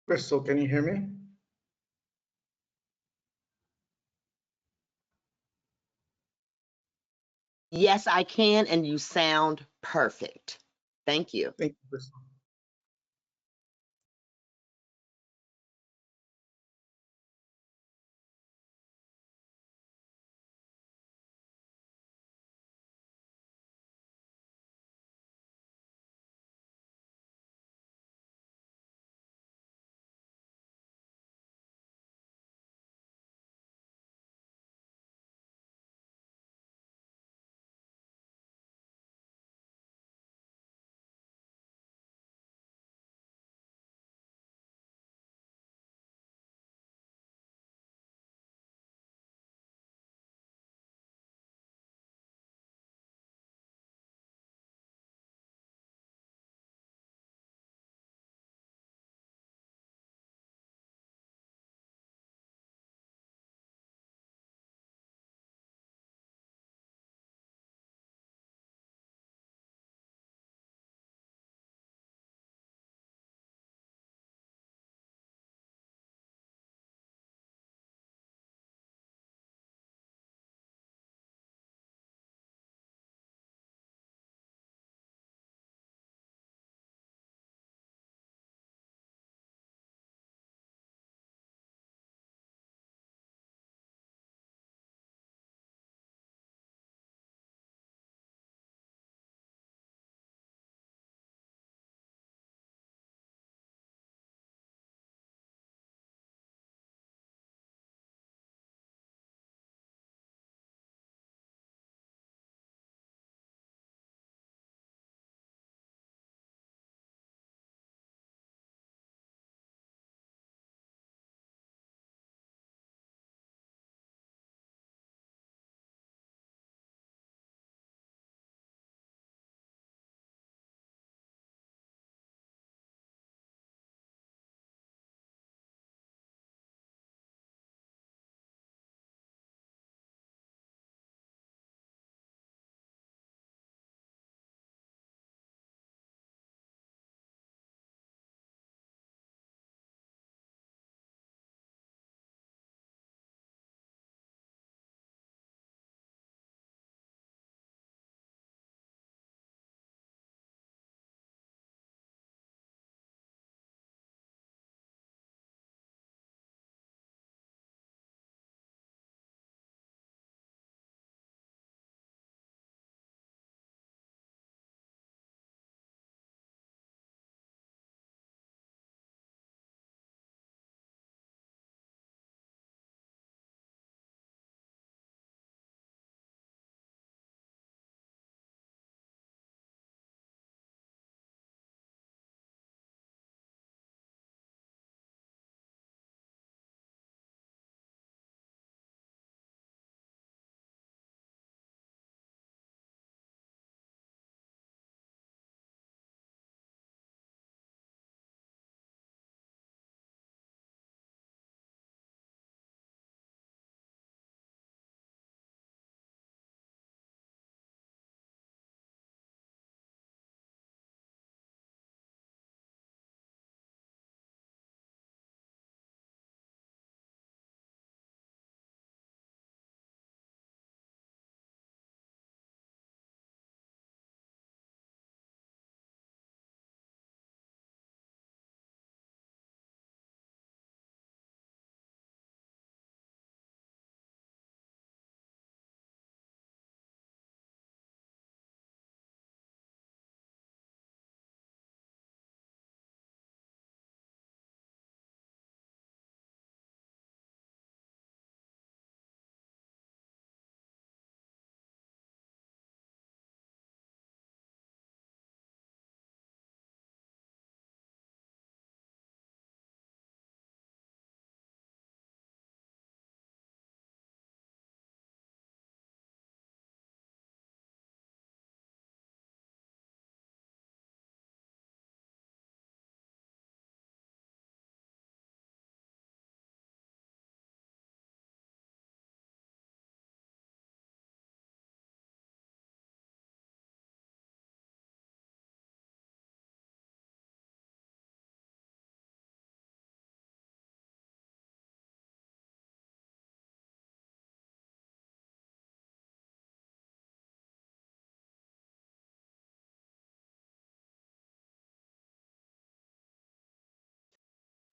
Crystal, can you hear me? Yes, I can, and you sound perfect. Thank you. Thank you, Crystal.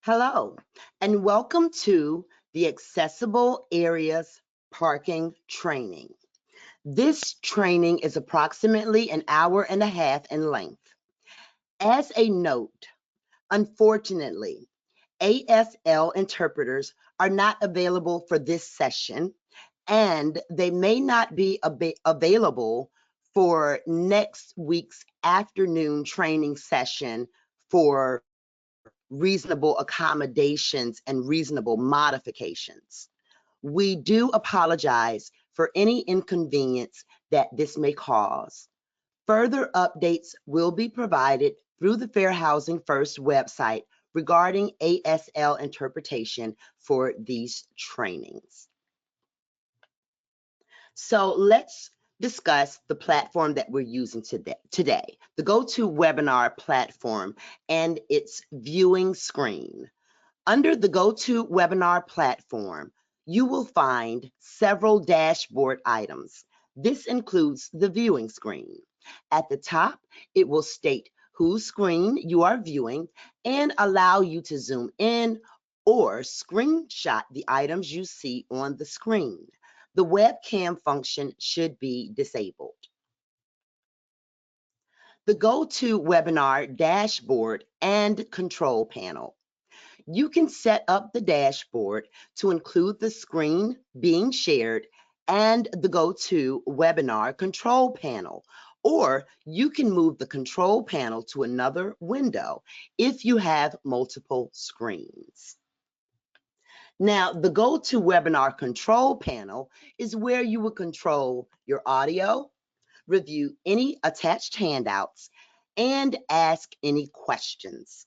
Hello, and welcome to the Accessible Areas Parking Training. This training is approximately an hour and a half in length. As a note, unfortunately, ASL interpreters are not available for this session, and they may not be available for next week's afternoon training session for reasonable accommodations and reasonable modifications. We do apologize for any inconvenience that this may cause. Further updates will be provided through the Fair Housing First website regarding ASL interpretation for these trainings. So let's discuss the platform that we're using today, the GoToWebinar platform and its viewing screen. Under the GoToWebinar platform, you will find several dashboard items. This includes the viewing screen. At the top, it will state whose screen you are viewing and allow you to zoom in or screenshot the items you see on the screen. The webcam function should be disabled. The GoToWebinar dashboard and control panel. You can set up the dashboard to include the screen being shared and the GoToWebinar control panel, or you can move the control panel to another window if you have multiple screens. Now, the GoToWebinar control panel is where you will control your audio, review any attached handouts, and ask any questions.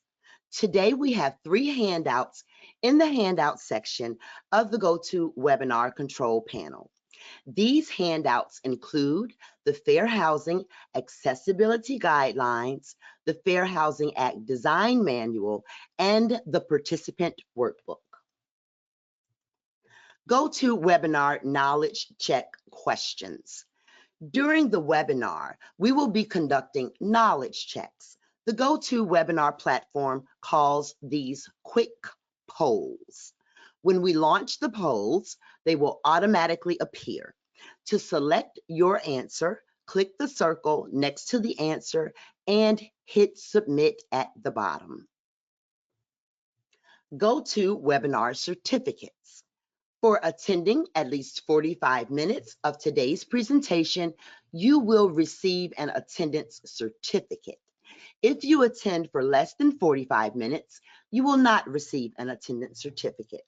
Today, we have 3 handouts in the handout section of the GoToWebinar control panel. These handouts include the Fair Housing Accessibility Guidelines, the Fair Housing Act Design Manual, and the Participant Workbook. GoToWebinar Knowledge Check Questions. During the webinar, we will be conducting knowledge checks. The GoToWebinar platform calls these quick polls. When we launch the polls, they will automatically appear. To select your answer, click the circle next to the answer and hit submit at the bottom. GoToWebinar certificates. For attending at least 45 minutes of today's presentation, you will receive an attendance certificate. If you attend for less than 45 minutes, you will not receive an attendance certificate.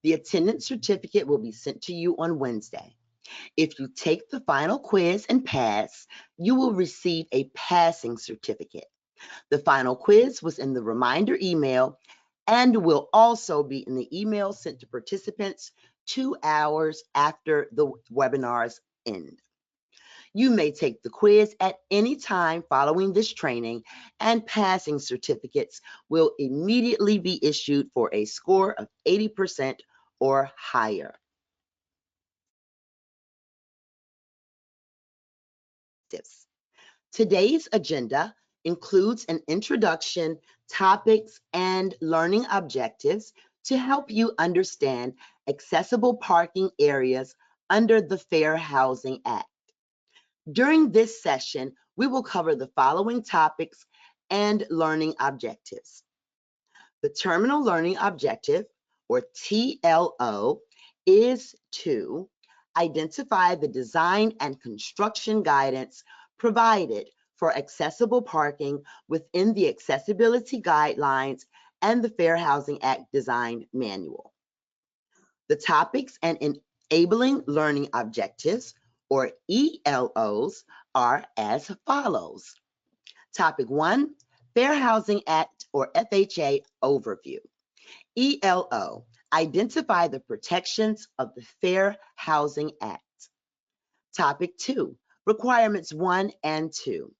The attendance certificate will be sent to you on Wednesday. If you take the final quiz and pass, you will receive a passing certificate. The final quiz was in the reminder email and will also be in the email sent to participants 2 hours after the webinar's end. You may take the quiz at any time following this training, and passing certificates will immediately be issued for a score of 80% or higher. Today's agenda includes an introduction, topics, and learning objectives to help you understand accessible parking areas under the Fair Housing Act. During this session, we will cover the following topics and learning objectives. The Terminal Learning Objective, or TLO, is to identify the design and construction guidance provided for accessible parking within the accessibility guidelines and the Fair Housing Act Design Manual. The topics and enabling learning objectives, or ELOs, are as follows. Topic 1, Fair Housing Act, or FHA overview. ELO, identify the protections of the Fair Housing Act. Topic 2, requirements 1 and 2.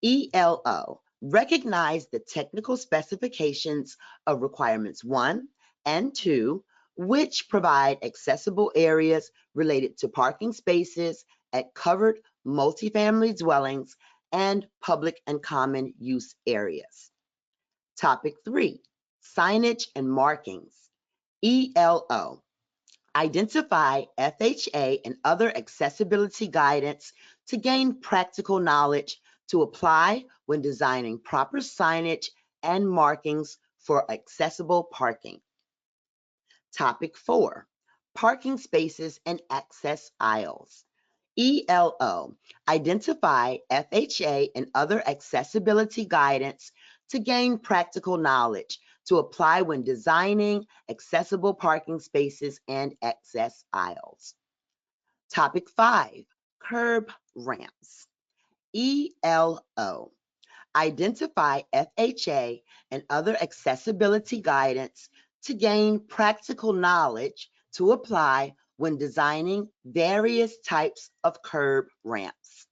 ELO, recognize the technical specifications of requirements 1 and 2, which provide accessible areas related to parking spaces at covered multifamily dwellings and public and common use areas. Topic 3, Signage and markings. ELO. Identify FHA and other accessibility guidance to gain practical knowledge to apply when designing proper signage and markings for accessible parking. Topic 4, parking spaces and access aisles. ELO, identify FHA and other accessibility guidance to gain practical knowledge to apply when designing accessible parking spaces and access aisles. Topic 5, curb ramps. ELO, identify FHA and other accessibility guidance to gain practical knowledge to apply when designing various types of curb ramps.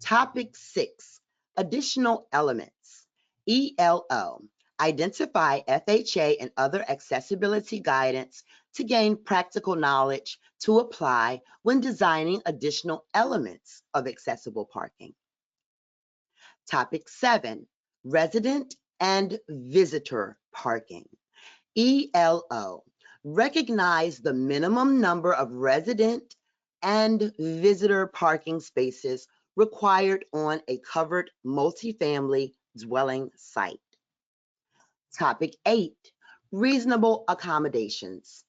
Topic 6, additional elements. ELO, identify FHA and other accessibility guidance to gain practical knowledge to apply when designing additional elements of accessible parking. Topic 7, resident and visitor parking. ELO, recognize the minimum number of resident and visitor parking spaces required on a covered multifamily dwelling site. Topic 8, reasonable accommodations.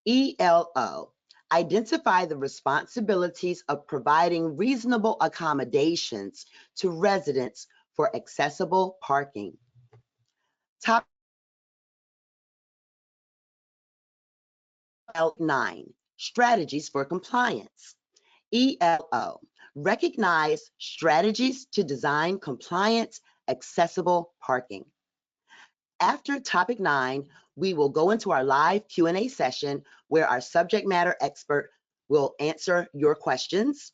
ELO, identify the responsibilities of providing reasonable accommodations to residents for accessible parking. Topic 9, strategies for compliance. ELO, recognize strategies to design compliant, accessible parking. After topic 9, we will go into our live Q&A session where our subject matter expert will answer your questions.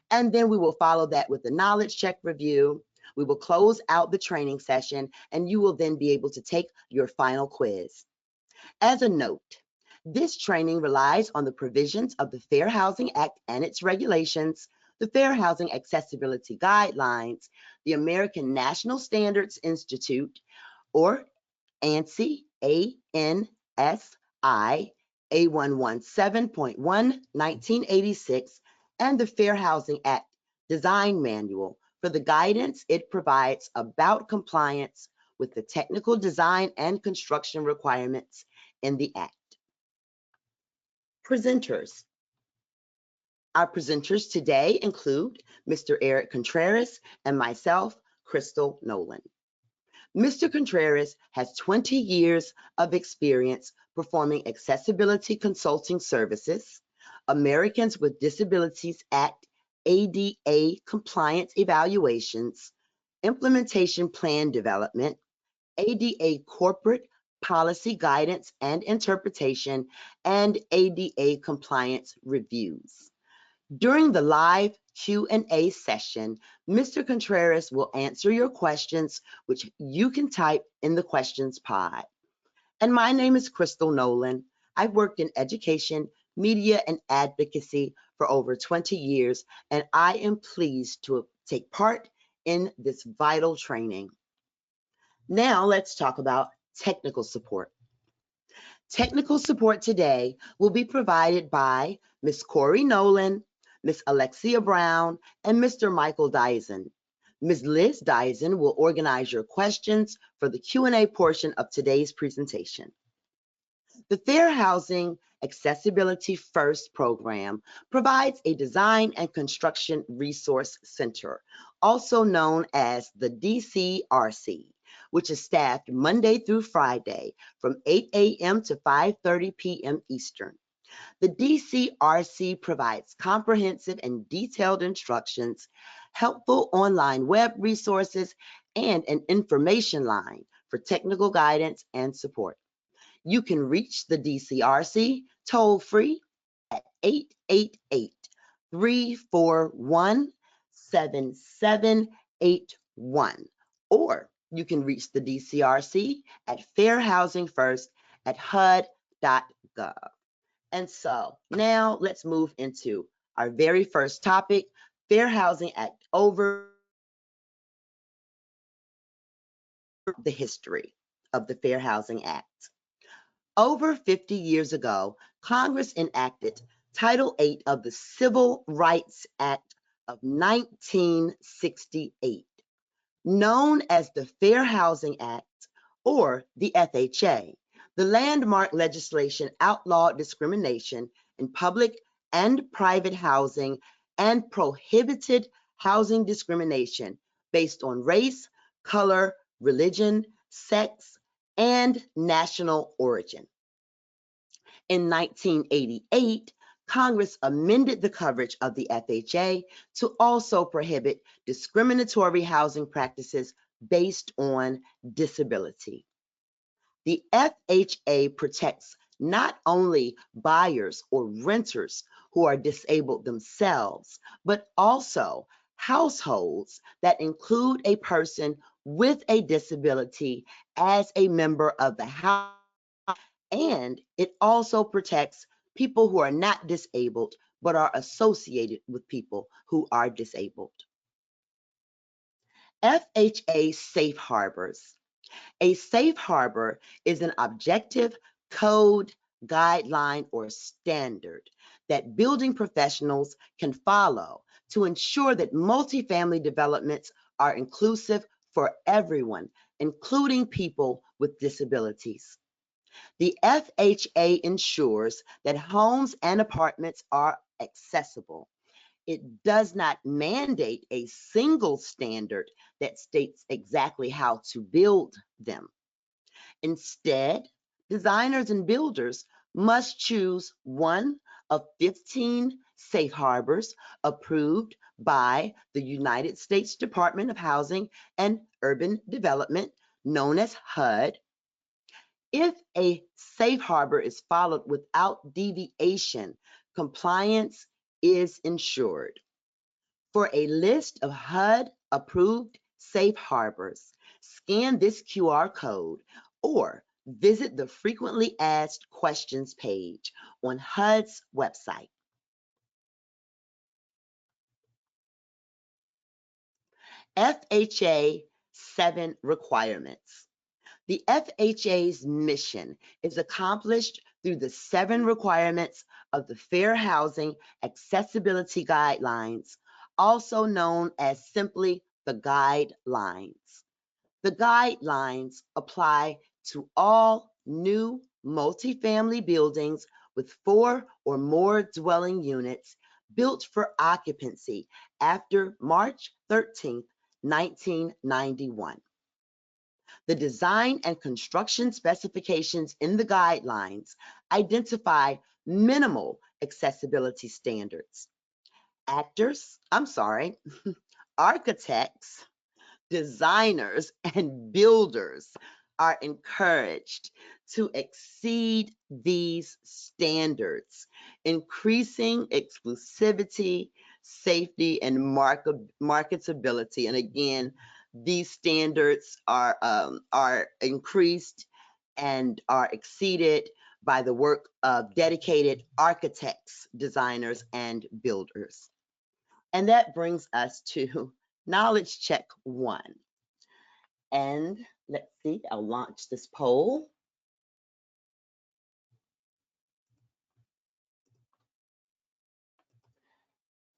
And then we will follow that with the knowledge check review. We will close out the training session, and you will then be able to take your final quiz. As a note, this training relies on the provisions of the Fair Housing Act and its regulations, the Fair Housing Accessibility Guidelines, the American National Standards Institute, or ANSI, A-N-S-I, A117.1, 1986, and the Fair Housing Act Design Manual for the guidance it provides about compliance with the technical design and construction requirements in the Act. Presenters. Our presenters today include Mr. Eric Contreras and myself, Crystal Nolan. Mr. Contreras has 20 years of experience performing accessibility consulting services, Americans with Disabilities Act ADA compliance evaluations, implementation plan development, ADA corporate policy guidance and interpretation, and ADA compliance reviews. During the live Q&A session, Mr. Contreras will answer your questions, which you can type in the questions pod. And my name is Crystal Nolan. I've worked in education, media, and advocacy for over 20 years, and I am pleased to take part in this vital training. Now let's talk about technical support. Technical support today will be provided by Ms. Corey Nolan, Ms. Alexia Brown, and Mr. Michael Dyson. Ms. Liz Dyson will organize your questions for the Q&A portion of today's presentation. The Fair Housing Accessibility First program provides a design and construction resource center, also known as the DCRC, which is staffed Monday through Friday from 8 a.m. to 5:30 p.m. Eastern. The DCRC provides comprehensive and detailed instructions, helpful online web resources, and an information line for technical guidance and support. You can reach the DCRC toll-free at 888-341-7781, or you can reach the DCRC at fairhousingfirst@hud.gov. And so now let's move into our very first topic, Fair Housing Act over the history of the Fair Housing Act. Over 50 years ago, Congress enacted Title VIII of the Civil Rights Act of 1968, known as the Fair Housing Act or the FHA. The landmark legislation outlawed discrimination in public and private housing and prohibited housing discrimination based on race, color, religion, sex, and national origin. In 1988, Congress amended the coverage of the FHA to also prohibit discriminatory housing practices based on disability. The FHA protects not only buyers or renters who are disabled themselves, but also households that include a person with a disability as a member of the house, and it also protects people who are not disabled but are associated with people who are disabled. FHA safe harbors. A safe harbor is an objective code, guideline, or standard that building professionals can follow to ensure that multifamily developments are inclusive for everyone, including people with disabilities. The FHA ensures that homes and apartments are accessible. It does not mandate a single standard that states exactly how to build them. Instead, designers and builders must choose one of 15 safe harbors approved by the United States Department of Housing and Urban Development, known as HUD. If a safe harbor is followed without deviation, compliance is ensured. For a list of HUD-approved safe harbors, scan this QR code or visit the Frequently Asked Questions page on HUD's website. FHA 7 requirements. The FHA's mission is accomplished through the 7 requirements of the Fair Housing Accessibility Guidelines, also known as simply the guidelines. The guidelines apply to all new multifamily buildings with 4 or more dwelling units built for occupancy after March 13, 1991. The design and construction specifications in the guidelines identify minimal accessibility standards. Architects, designers, and builders are encouraged to exceed these standards, increasing exclusivity, safety, and marketability. And again, these standards are increased and are exceeded by the work of dedicated architects, designers, and builders. And that brings us to knowledge check 1. And let's see, I'll launch this poll.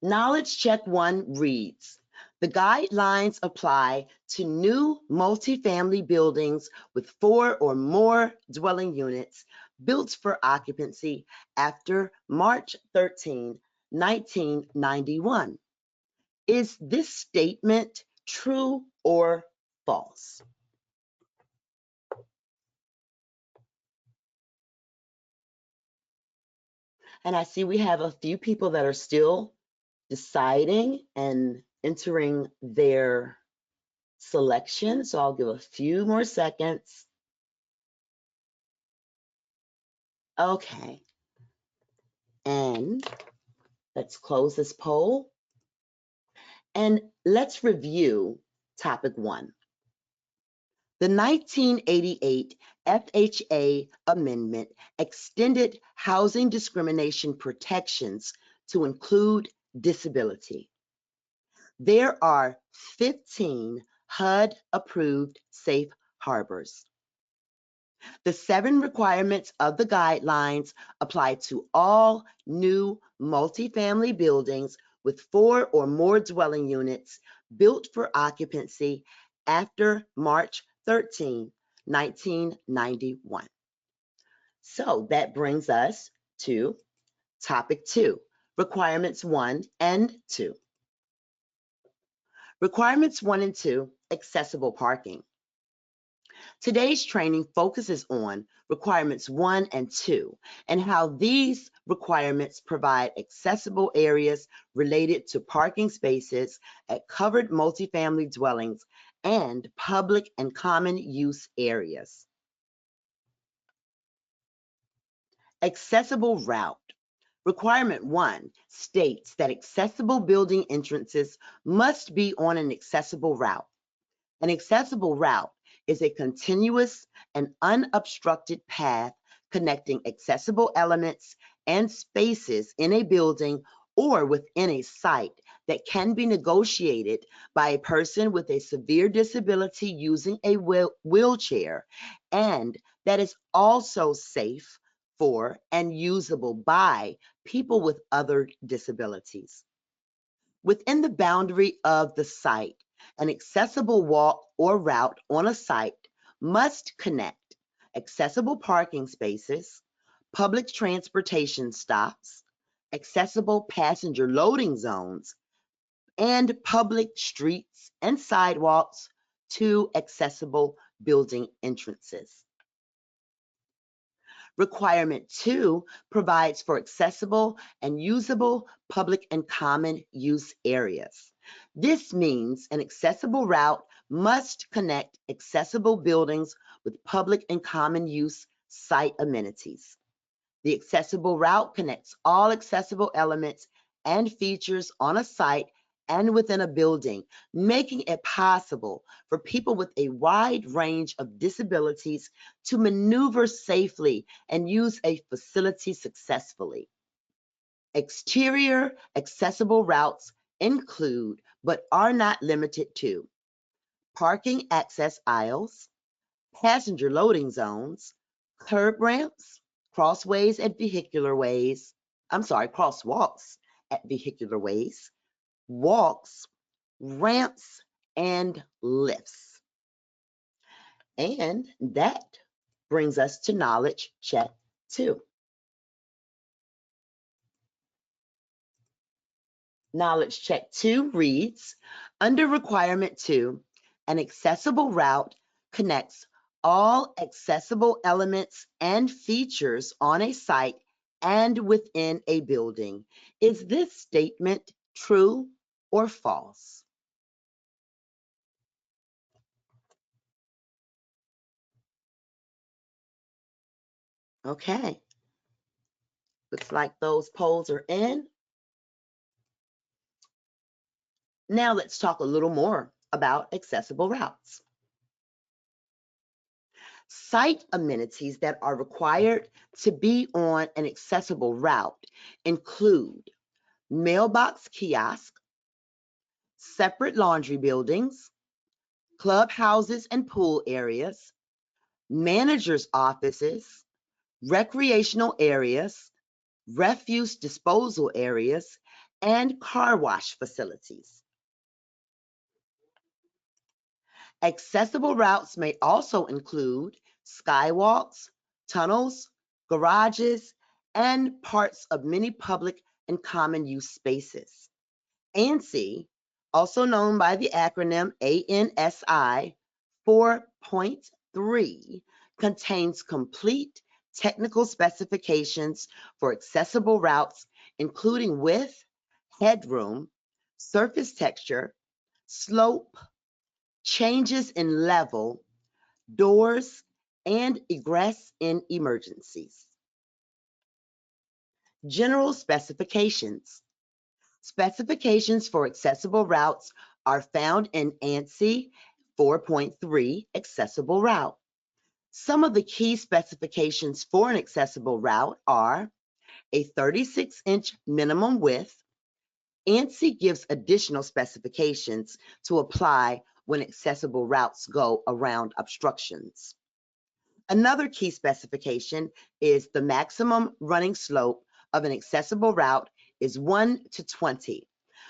Knowledge check 1 reads, the guidelines apply to new multifamily buildings with 4 or more dwelling units built for occupancy after March 13, 1991. Is this statement true or false? And I see we have a few people that are still deciding and entering their selection. So I'll give a few more seconds. Okay. And let's close this poll. And let's review topic 1. The 1988 FHA amendment extended housing discrimination protections to include disability. There are 15 HUD-approved safe harbors. The 7 requirements of the guidelines apply to all new multifamily buildings with 4 or more dwelling units built for occupancy after March 13, 1991. So that brings us to topic 2, requirements 1 and 2. Requirements 1 and 2, accessible parking. Today's training focuses on requirements 1 and 2 and how these requirements provide accessible areas related to parking spaces at covered multifamily dwellings and public and common use areas. Accessible route. Requirement 1 states that accessible building entrances must be on an accessible route. An accessible route is a continuous and unobstructed path connecting accessible elements and spaces in a building or within a site that can be negotiated by a person with a severe disability using a wheelchair, and that is also safe for and usable by people with other disabilities. Within the boundary of the site, an accessible walk or route on a site must connect accessible parking spaces, public transportation stops, accessible passenger loading zones, and public streets and sidewalks to accessible building entrances. Requirement 2 provides for accessible and usable public and common use areas. This means an accessible route must connect accessible buildings with public and common use site amenities. The accessible route connects all accessible elements and features on a site and within a building, making it possible for people with a wide range of disabilities to maneuver safely and use a facility successfully. Exterior accessible routes include, but are not limited to, parking access aisles, passenger loading zones, curb ramps, crosswalks at vehicular ways, walks, ramps, and lifts. And that brings us to knowledge check 2. Knowledge check 2 reads, under requirement 2, an accessible route connects all accessible elements and features on a site and within a building. Is this statement true or false? Okay, looks like those polls are in. Now let's talk a little more about accessible routes. Site amenities that are required to be on an accessible route include mailbox kiosk, separate laundry buildings, clubhouses and pool areas, managers' offices, recreational areas, refuse disposal areas, and car wash facilities. Accessible routes may also include skywalks, tunnels, garages, and parts of many public and common use spaces. ANSI, also known by the acronym ANSI 4.3, contains complete technical specifications for accessible routes, including width, headroom, surface texture, slope, changes in level, doors, and egress in emergencies. General specifications. Specifications for accessible routes are found in ANSI 4.3 accessible route. Some of the key specifications for an accessible route are a 36-inch minimum width. ANSI gives additional specifications to apply when accessible routes go around obstructions. Another key specification is the maximum running slope of an accessible route is 1 to 20.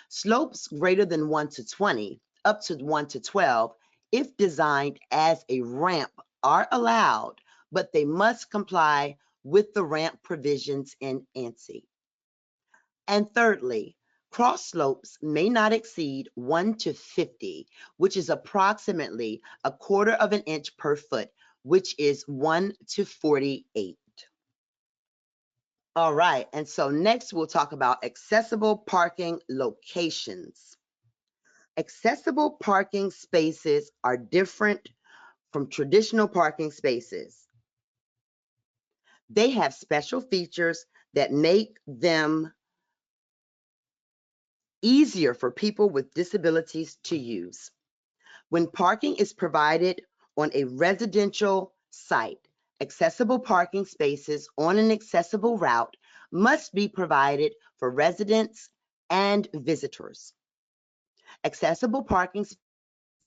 Slopes greater than 1 to 20, up to 1 to 12, if designed as a ramp, are allowed, but they must comply with the ramp provisions in ANSI. And thirdly, cross slopes may not exceed 1 to 50, which is approximately 1/4 of an inch per foot, which is 1 to 48. All right, and so next we'll talk about accessible parking locations. Accessible parking spaces are different from traditional parking spaces. They have special features that make them easier for people with disabilities to use. When parking is provided on a residential site, accessible parking spaces on an accessible route must be provided for residents and visitors. Accessible parking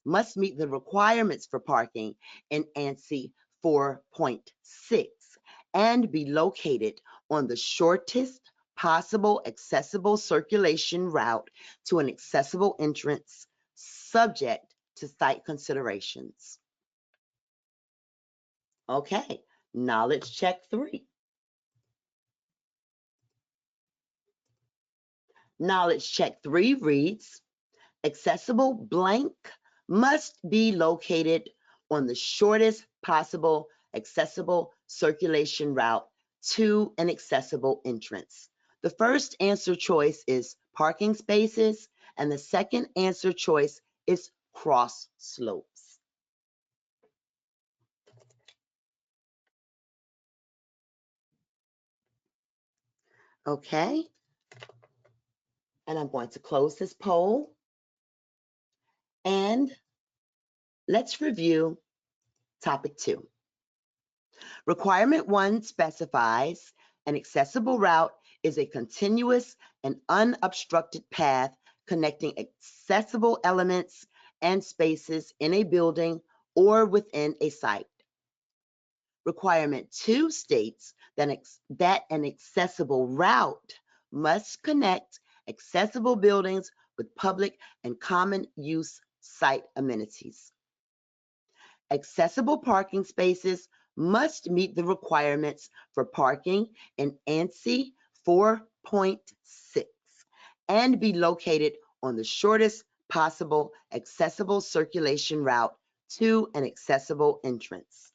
must meet the requirements for parking in ANSI 4.6 and be located on the shortest possible accessible circulation route to an accessible entrance, subject to site considerations. Okay, knowledge check 3. Knowledge check 3 reads, accessible blank must be located on the shortest possible accessible circulation route to an accessible entrance. The first answer choice is parking spaces, and the second answer choice is cross slopes. Okay, and I'm going to close this poll, and let's review topic 2. Requirement 1 specifies an accessible route is a continuous and unobstructed path connecting accessible elements and spaces in a building or within a site. Requirement 2 states that an accessible route must connect accessible buildings with public and common use site amenities. Accessible parking spaces must meet the requirements for parking in ANSI 4.6 and be located on the shortest possible accessible circulation route to an accessible entrance.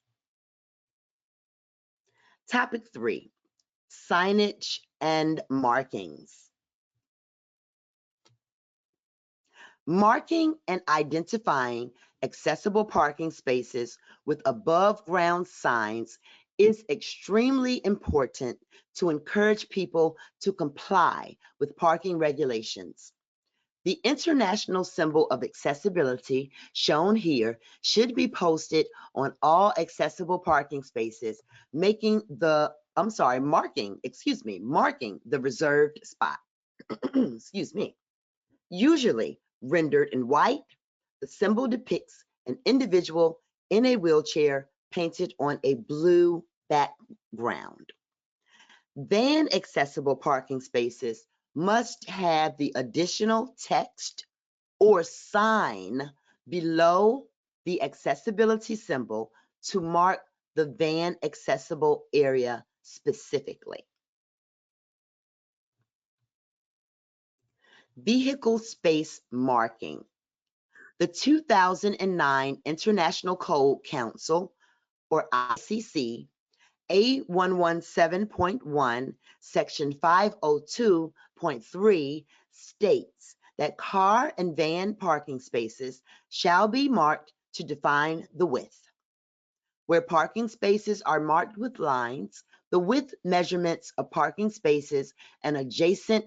Topic 3, signage and markings. Marking and identifying accessible parking spaces with above ground signs is extremely important to encourage people to comply with parking regulations. The international symbol of accessibility shown here should be posted on all accessible parking spaces, marking the reserved spot. Excuse me. Usually rendered in white, the symbol depicts an individual in a wheelchair painted on a blue background. Van accessible parking spaces must have the additional text or sign below the accessibility symbol to mark the van accessible area specifically. Vehicle space marking. The 2009 International Code Council, or ICC, A117.1, Section 502.3 states that car and van parking spaces shall be marked to define the width. Where parking spaces are marked with lines, the width measurements of parking spaces and adjacent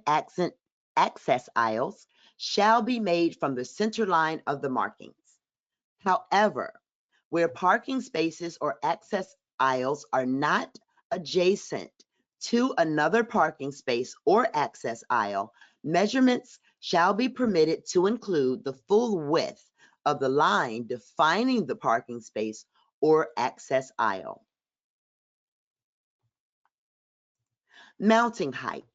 access aisles shall be made from the center line of the markings. However, where parking spaces or access aisles are not adjacent to another parking space or access aisle, measurements shall be permitted to include the full width of the line defining the parking space or access aisle. Mounting height.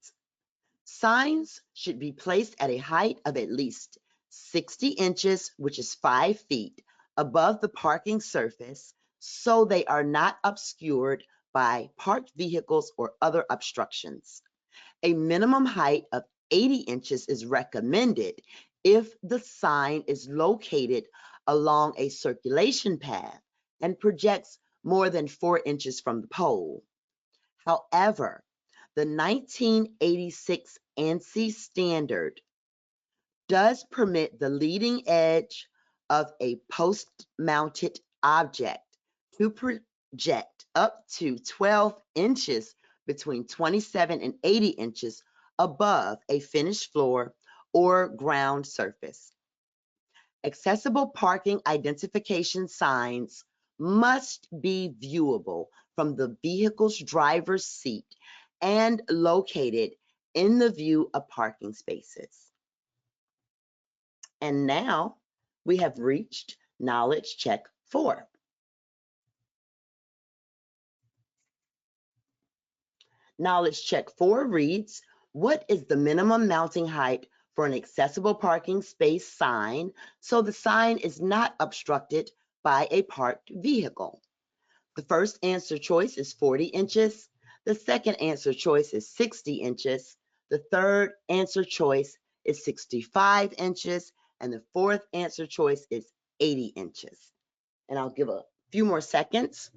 Signs should be placed at a height of at least 60 inches, which is 5 feet, above the parking surface so they are not obscured by parked vehicles or other obstructions. A minimum height of 80 inches is recommended if the sign is located along a circulation path and projects more than 4 inches from the pole. However, the 1986 ANSI standard does permit the leading edge of a post-mounted object to project up to 12 inches between 27 and 80 inches above a finished floor or ground surface. Accessible parking identification signs must be viewable from the vehicle's driver's seat and located in the view of parking spaces. And now we have reached Knowledge Check 4. Knowledge Check 4 reads, what is the minimum mounting height for an accessible parking space sign so the sign is not obstructed by a parked vehicle? The first answer choice is 40 inches. The second answer choice is 60 inches. The third answer choice is 65 inches. And the fourth answer choice is 80 inches. And I'll give a few more seconds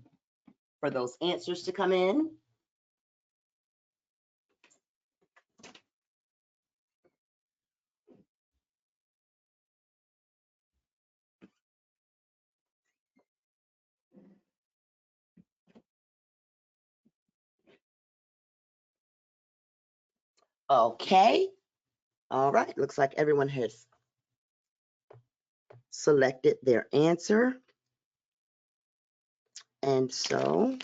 for those answers to come in. Okay. All right. Looks like everyone has selected their answer. And so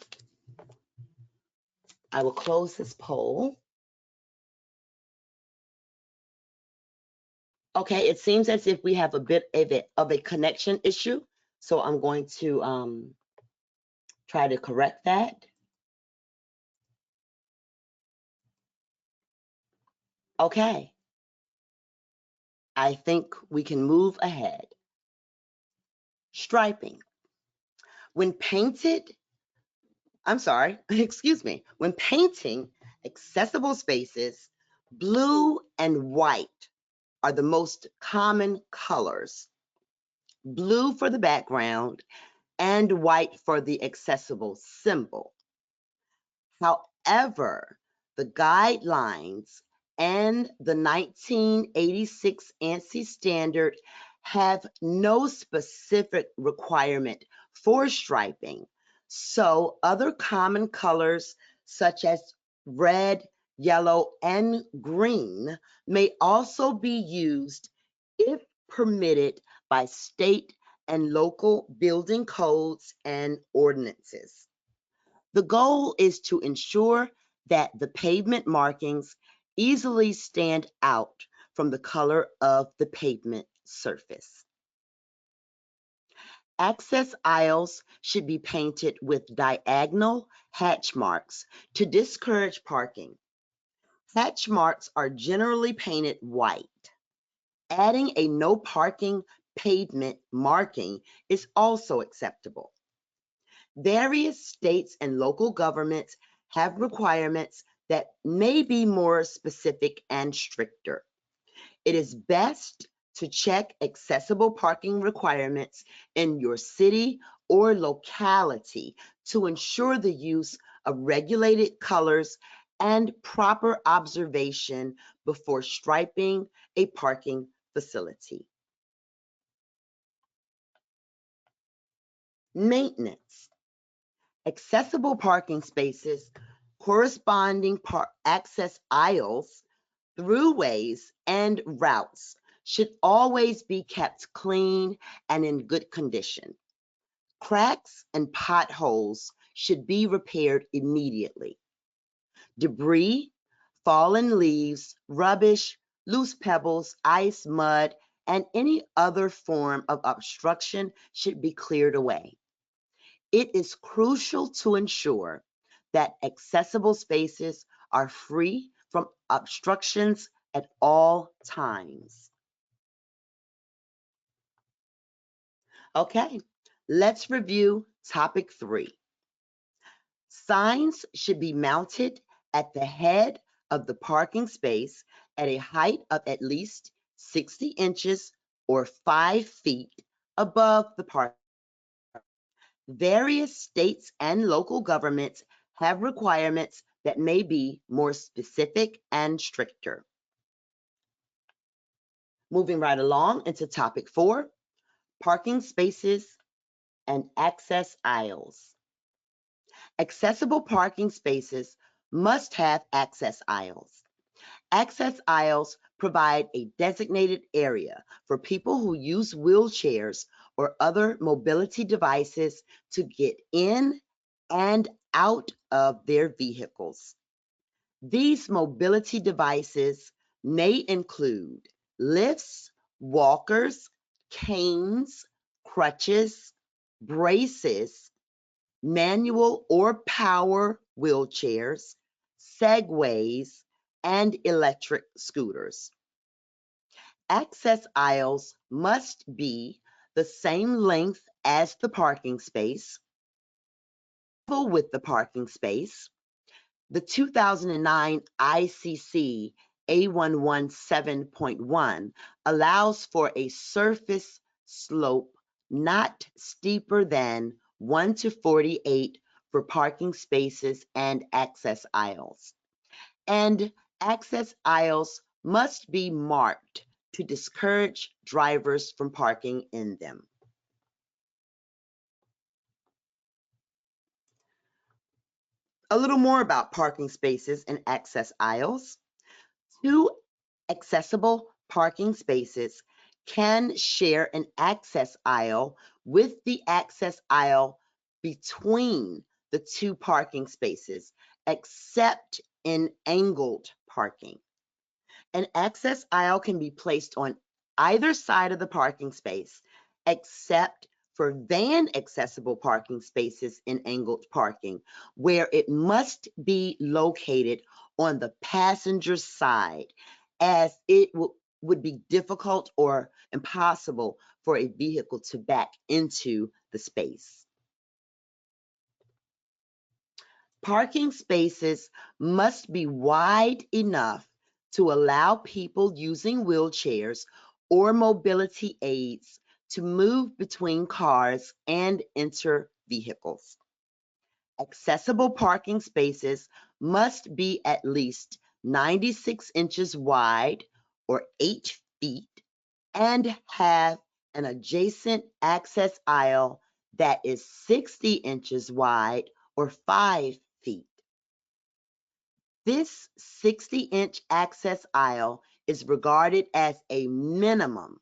I will close this poll. Okay, it seems as if we have a bit of a connection issue. So I'm going to try to correct that. Okay. I think we can move ahead. Striping. When painted, I'm sorry, excuse me. When painting accessible spaces, blue and white are the most common colors. Blue for the background and white for the accessible symbol. However, the guidelines and the 1986 ANSI standard have no specific requirement for striping. So other common colors such as red, yellow, and green may also be used if permitted by state and local building codes and ordinances. The goal is to ensure that the pavement markings easily stand out from the color of the pavement surface. Access aisles should be painted with diagonal hatch marks to discourage parking. Hatch marks are generally painted white. Adding a no parking pavement marking is also acceptable. Various states and local governments have requirements that may be more specific and stricter. It is best to check accessible parking requirements in your city or locality to ensure the use of regulated colors and proper observation before striping a parking facility. Maintenance. Accessible parking spaces, corresponding access aisles, throughways, and routes should always be kept clean and in good condition. Cracks and potholes should be repaired immediately. Debris, fallen leaves, rubbish, loose pebbles, ice, mud, and any other form of obstruction should be cleared away. It is crucial to ensure that accessible spaces are free from obstructions at all times. Okay, let's review topic 3. Signs should be mounted at the head of the parking space at a height of at least 60 inches or 5 feet above the parking. Various states and local governments have requirements that may be more specific and stricter. Moving right along into topic 4, parking spaces and access aisles. Accessible parking spaces must have access aisles. Access aisles provide a designated area for people who use wheelchairs or other mobility devices to get in and out of their vehicles. These mobility devices may include lifts, walkers, canes, crutches, braces, manual or power wheelchairs, segways, and electric scooters. Access aisles must be the same length as the parking space, level with the parking space. The 2009 ICC A117.1 allows for a surface slope not steeper than 1:48 for parking spaces and access aisles. And access aisles must be marked to discourage drivers from parking in them. A little more about parking spaces and access aisles. 2 accessible parking spaces can share an access aisle with the access aisle between the 2 parking spaces, except in angled parking. An access aisle can be placed on either side of the parking space, except for van accessible parking spaces in angled parking, where it must be located on the passenger side, as it would be difficult or impossible for a vehicle to back into the space. Parking spaces must be wide enough to allow people using wheelchairs or mobility aids to move between cars and enter vehicles. Accessible parking spaces must be at least 96 inches wide or 8 feet and have an adjacent access aisle that is 60 inches wide or 5 feet. This 60-inch access aisle is regarded as a minimum,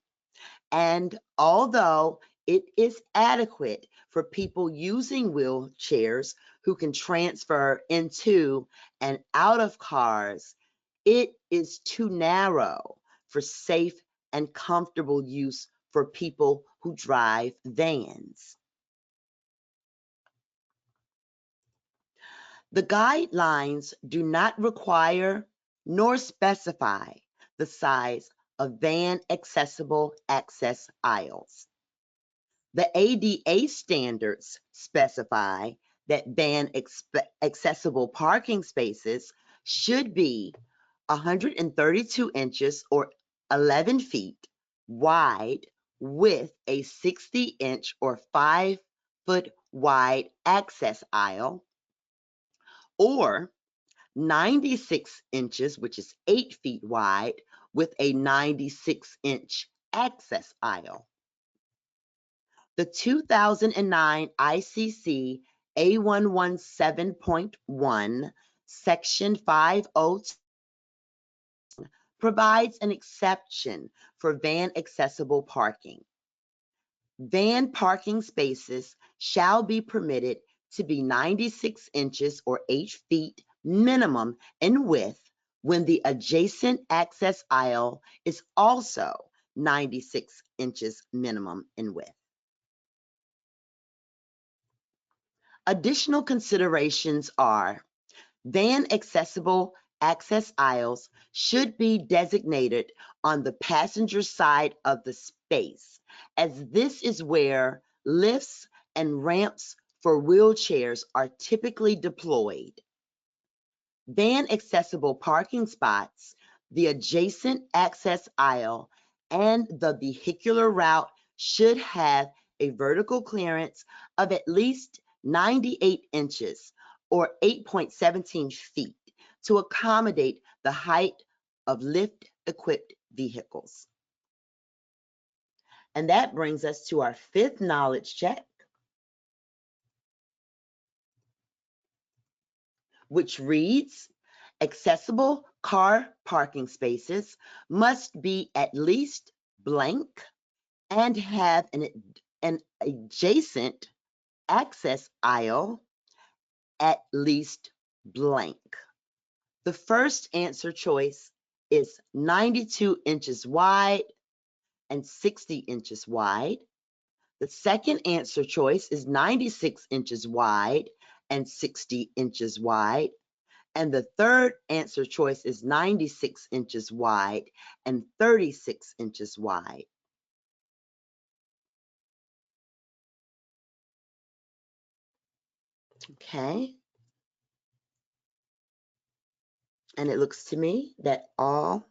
and although it is adequate for people using wheelchairs who can transfer into and out of cars, it is too narrow for safe and comfortable use for people who drive vans. The guidelines do not require nor specify the size of van accessible access aisles. The ADA standards specify that van accessible parking spaces should be 132 inches or 11 feet wide with a 60-inch or 5-foot wide access aisle, or 96 inches, which is 8 feet wide, with a 96-inch access aisle. The 2009 ICC A117.1, Section 502, provides an exception for van accessible parking. Van parking spaces shall be permitted to be 96 inches or 8 feet minimum in width when the adjacent access aisle is also 96 inches minimum in width. Additional considerations are van accessible access aisles should be designated on the passenger side of the space, as this is where lifts and ramps for wheelchairs are typically deployed. Van accessible parking spots, the adjacent access aisle, and the vehicular route should have a vertical clearance of at least 98 inches or 8.17 feet to accommodate the height of lift-equipped vehicles. And that brings us to our fifth knowledge check, which reads, accessible car parking spaces must be at least blank and have an adjacent access aisle at least blank. The first answer choice is 92 inches wide and 60 inches wide. The second answer choice is 96 inches wide and 60 inches wide. And the third answer choice is 96 inches wide and 36 inches wide. Okay. And it looks to me that all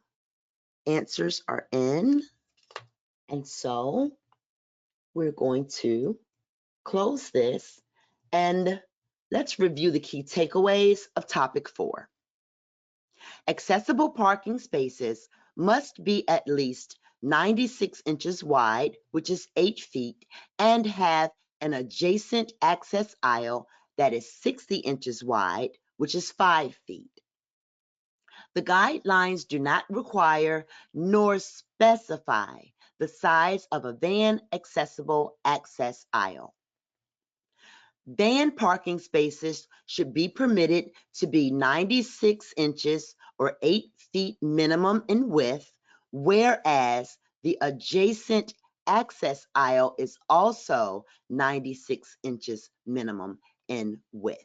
answers are in. And so we're going to close this and let's review the key takeaways of topic 4. Accessible parking spaces must be at least 96 inches wide, which is 8 feet, and have an adjacent access aisle that is 60 inches wide, which is 5 feet. The guidelines do not require nor specify the size of a van accessible access aisle. Van parking spaces should be permitted to be 96 inches or 8 feet minimum in width, whereas the adjacent access aisle is also 96 inches minimum in width.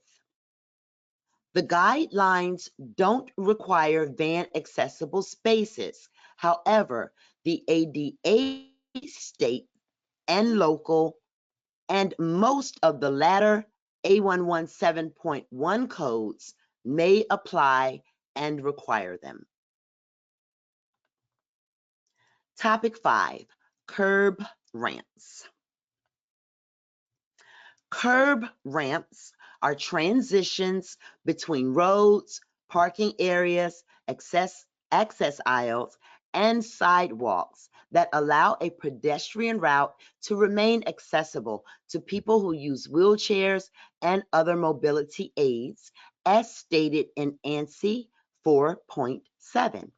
The guidelines don't require van accessible spaces. However, the ADA state and local and most of the latter A117.1 codes may apply and require them. Topic 5, curb ramps. Curb ramps are transitions between roads, parking areas, access aisles, and sidewalks that allow a pedestrian route to remain accessible to people who use wheelchairs and other mobility aids, as stated in ANSI 4.7.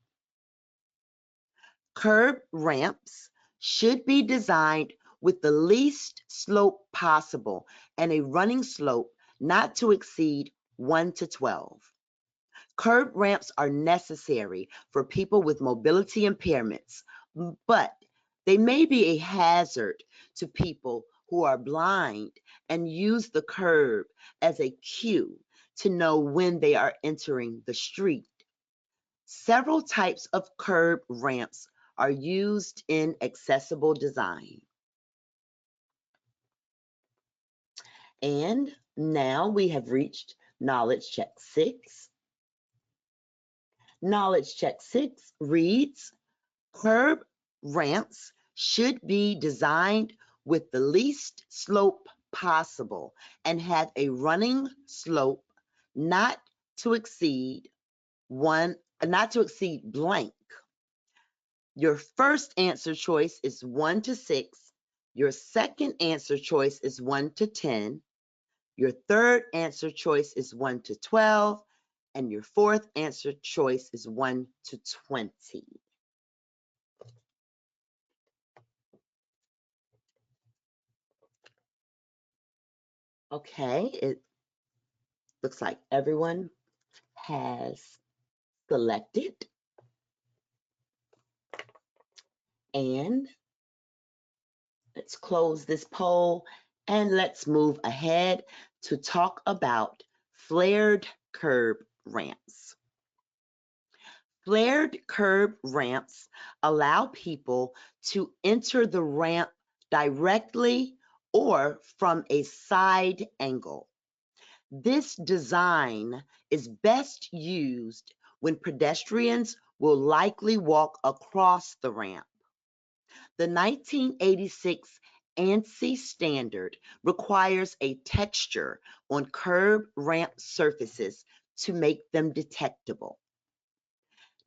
Curb ramps should be designed with the least slope possible and a running slope not to exceed 1 to 12. Curb ramps are necessary for people with mobility impairments, but they may be a hazard to people who are blind and use the curb as a cue to know when they are entering the street. Several types of curb ramps are used in accessible design. And now we have reached knowledge check 6. Knowledge check 6 reads, curb ramps should be designed with the least slope possible and have a running slope not to exceed blank. Your first answer choice is 1 to 6. Your second answer choice is 1 to 10. Your third answer choice is 1 to 12. And your fourth answer choice is 1 to 20. Okay, it looks like everyone has selected. And let's close this poll and let's move ahead to talk about flared curb ramps. Flared curb ramps allow people to enter the ramp directly or from a side angle. This design is best used when pedestrians will likely walk across the ramp. The 1986 ANSI standard requires a texture on curb ramp surfaces to make them detectable.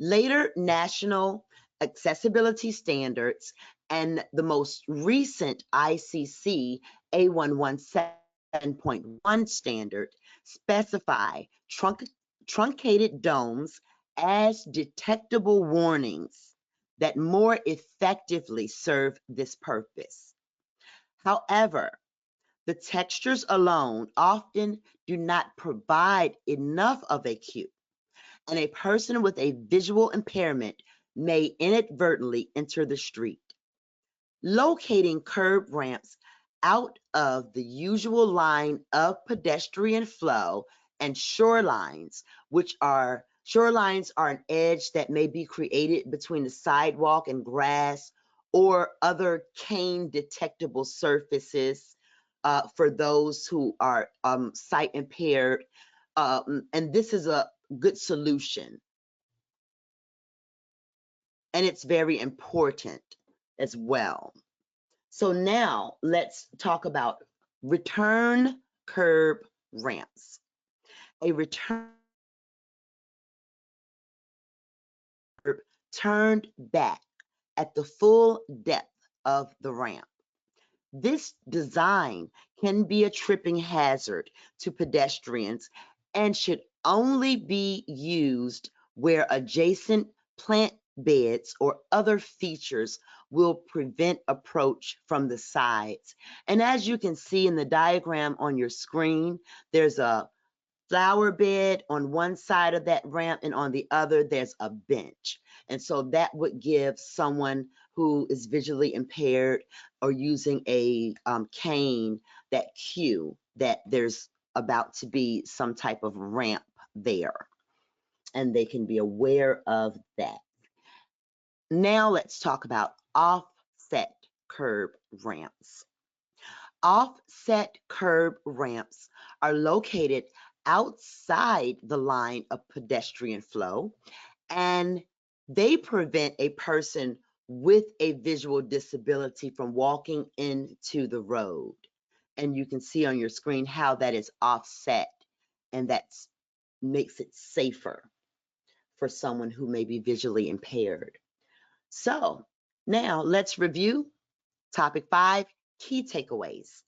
Later national accessibility standards and the most recent ICC A117.1 standard specify truncated domes as detectable warnings that more effectively serve this purpose. However, the textures alone often do not provide enough of a cue, and a person with a visual impairment may inadvertently enter the street. Locating curb ramps out of the usual line of pedestrian flow and shorelines, shorelines are an edge that may be created between the sidewalk and grass or other cane detectable surfaces for those who are sight impaired. And this is a good solution. And it's very important as well. So now let's talk about return curb ramps. A return curb turned back at the full depth of the ramp. This design can be a tripping hazard to pedestrians and should only be used where adjacent plant beds or other features will prevent approach from the sides. And as you can see in the diagram on your screen, there's a flower bed on one side of that ramp, and on the other there's a bench. And so that would give someone who is visually impaired or using a cane that cue that there's about to be some type of ramp there, and they can be aware of that. Now let's talk about offset curb ramps. Offset curb ramps are located outside the line of pedestrian flow, and they prevent a person with a visual disability from walking into the road. And you can see on your screen how that is offset, and that makes it safer for someone who may be visually impaired. So now let's review topic 5, key takeaways.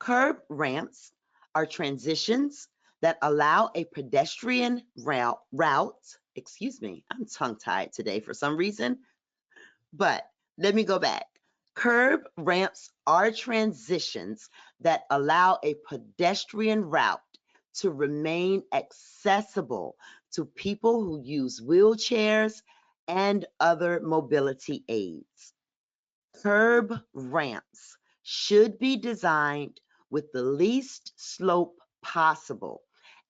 Curb ramps are transitions that allow a pedestrian route, excuse me, I'm tongue-tied today for some reason, but let me go back. Curb ramps are transitions that allow a pedestrian route to remain accessible to people who use wheelchairs and other mobility aids. Curb ramps should be designed with the least slope possible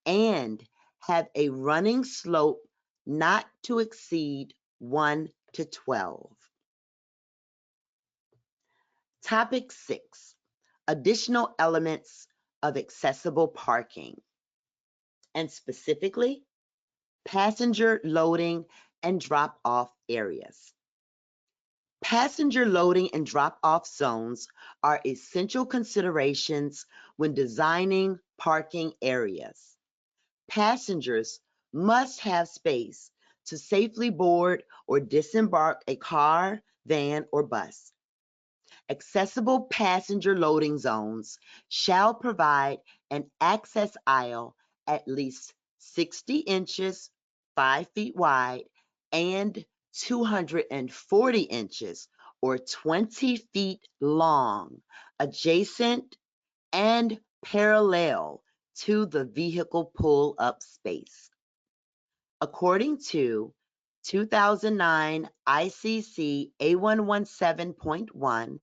and have a running slope not to exceed 1 to 12. Topic 6, additional elements of accessible parking, and specifically passenger loading and drop-off areas. Passenger loading and drop-off zones are essential considerations when designing parking areas. Passengers must have space to safely board or disembark a car, van, or bus. Accessible passenger loading zones shall provide an access aisle at least 60 inches, 5 feet wide, and 240 inches or 20 feet long, adjacent and parallel to the vehicle pull-up space. According to 2009 ICC A117.1,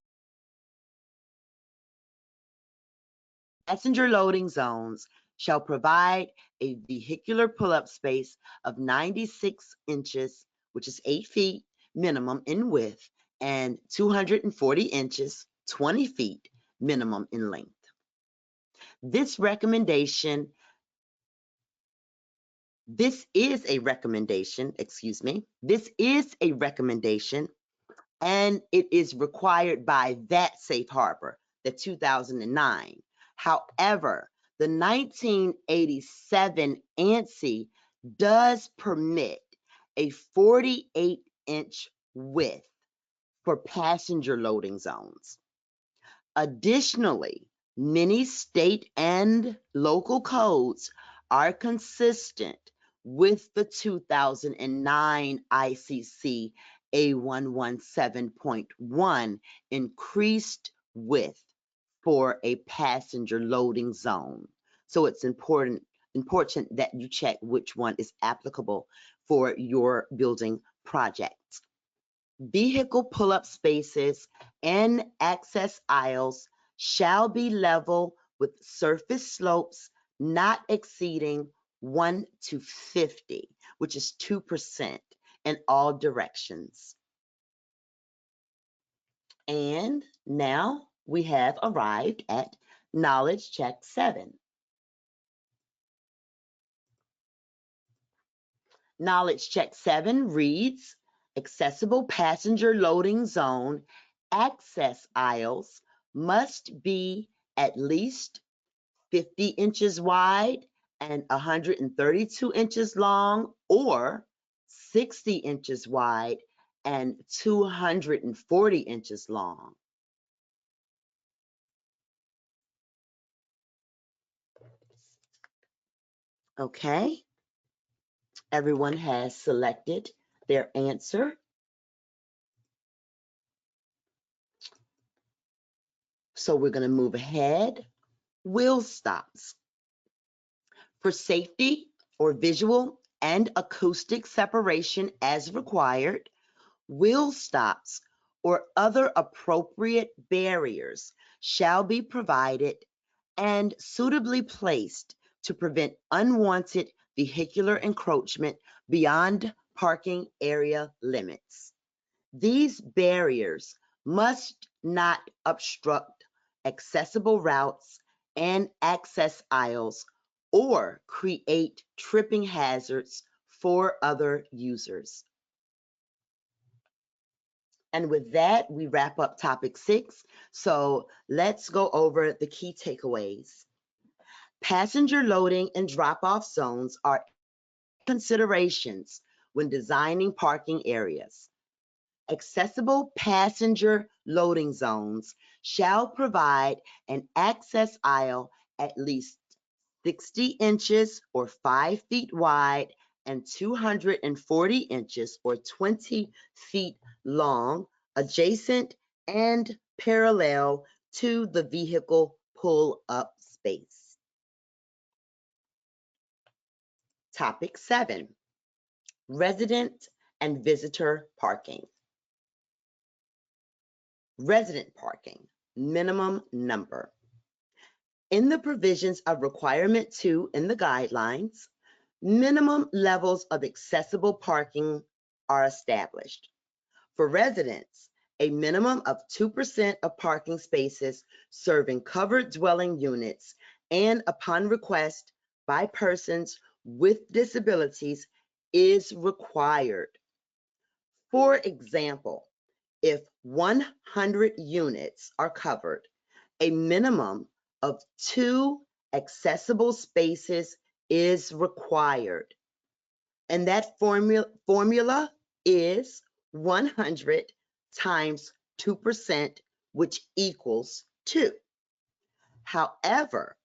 passenger loading zones shall provide a vehicular pull-up space of 96 inches, which is 8 feet minimum in width, and 240 inches, 20 feet minimum in length. This is a recommendation, This is a recommendation, and it is required by that safe harbor, the 2009. However, the 1987 ANSI does permit a 48-inch width for passenger loading zones. Additionally, many state and local codes are consistent with the 2009 ICC A117.1 increased width for a passenger loading zone. So it's important that you check which one is applicable for your building project. Vehicle pull-up spaces and access aisles shall be level with surface slopes not exceeding 1 to 50, which is 2% in all directions. And now we have arrived at Knowledge Check 7. Knowledge Check 7 reads, accessible passenger loading zone access aisles must be at least 50 inches wide and 132 inches long, or 60 inches wide and 240 inches long. Okay, everyone has selected their answer. So we're going to move ahead. Wheel stops. For safety or visual and acoustic separation as required, wheel stops or other appropriate barriers shall be provided and suitably placed to prevent unwanted vehicular encroachment beyond parking area limits. These barriers must not obstruct accessible routes and access aisles or create tripping hazards for other users. And with that, we wrap up topic 6. So let's go over the key takeaways. Passenger loading and drop-off zones are considerations when designing parking areas. Accessible passenger loading zones shall provide an access aisle at least 60 inches or 5 feet wide and 240 inches or 20 feet long, adjacent and parallel to the vehicle pull-up space. Topic 7, resident and visitor parking. Resident parking, minimum number. In the provisions of Requirement 2 in the guidelines, minimum levels of accessible parking are established. For residents, a minimum of 2% of parking spaces serving covered dwelling units and upon request by persons with disabilities is required. For example, if 100 units are covered, a minimum of 2 accessible spaces is required. And that formula is 100 times 2%, which equals 2. However,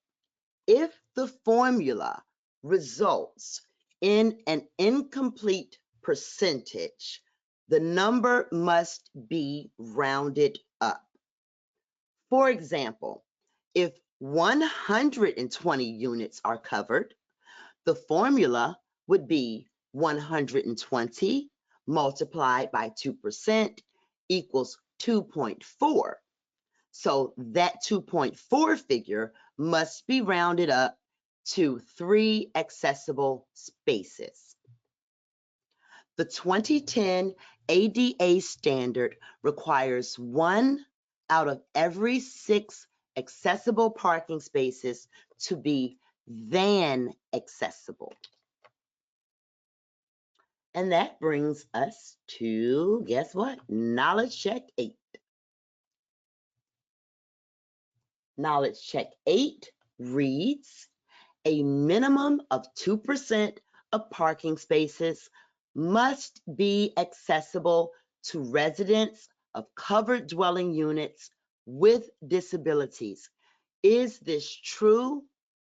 if the formula results in an incomplete percentage, the number must be rounded up. For example, if 120 units are covered, the formula would be 120 multiplied by 2% equals 2.4. So that 2.4 figure must be rounded up to 3 accessible spaces. The 2010 ADA standard requires 1 out of every 6 accessible parking spaces to be van accessible. And that brings us to, guess what? Knowledge Check 8. Knowledge Check 8 reads, a minimum of 2% of parking spaces must be accessible to residents of covered dwelling units with disabilities. Is this true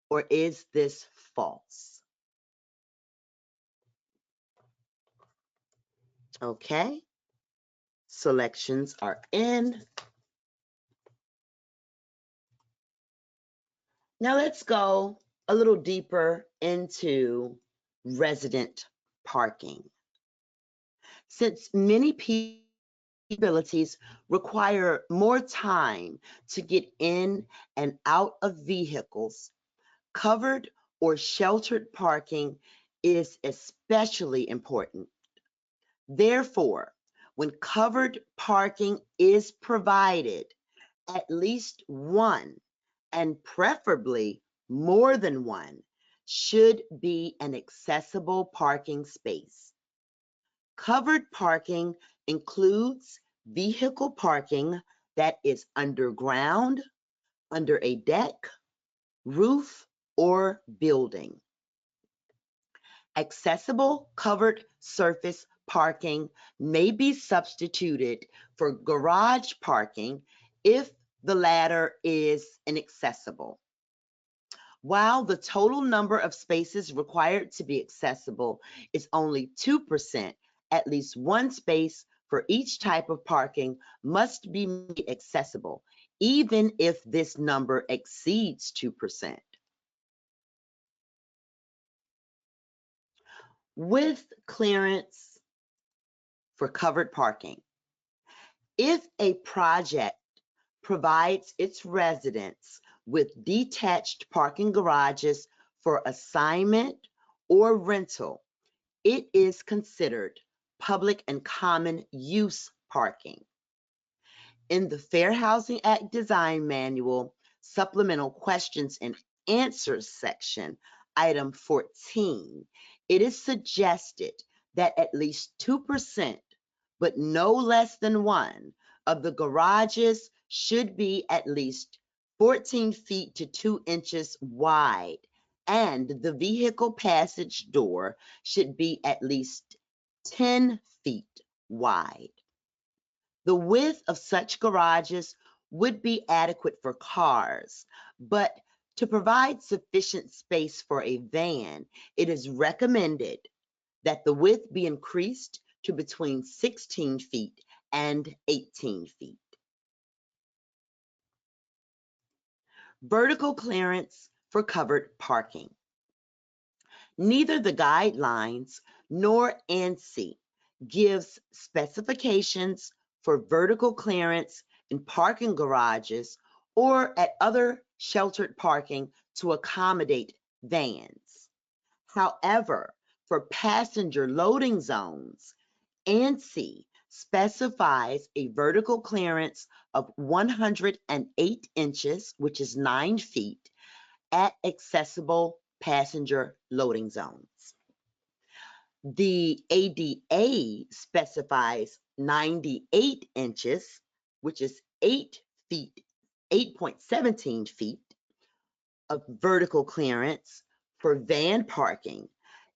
or is this false? Okay, selections are in. Now let's go a little deeper into resident parking. Since many people with disabilities require more time to get in and out of vehicles, covered or sheltered parking is especially important. Therefore, when covered parking is provided, at least one, and preferably more than one, should be an accessible parking space. Covered parking includes vehicle parking that is underground, under a deck, roof, or building. Accessible covered surface parking may be substituted for garage parking if the latter is inaccessible. While the total number of spaces required to be accessible is only 2%, at least one space for each type of parking must be made accessible, even if this number exceeds 2%. With clearance for covered parking, if a project provides its residents with detached parking garages for assignment or rental, it is considered public and common use parking. In the Fair Housing Act Design Manual, Supplemental Questions and Answers section, item 14, it is suggested that at least 2%, but no less than 1, of the garages should be at least 14 feet to 2 inches wide, and the vehicle passage door should be at least 10 feet wide. The width of such garages would be adequate for cars, but to provide sufficient space for a van, it is recommended that the width be increased to between 16 feet and 18 feet. Vertical clearance for covered parking. Neither the guidelines nor ANSI gives specifications for vertical clearance in parking garages or at other sheltered parking to accommodate vans. However, for passenger loading zones, ANSI specifies a vertical clearance of 108 inches, which is 9 feet, at accessible passenger loading zones. The ADA specifies 98 inches, which is 8 feet, 8.17 feet of vertical clearance for van parking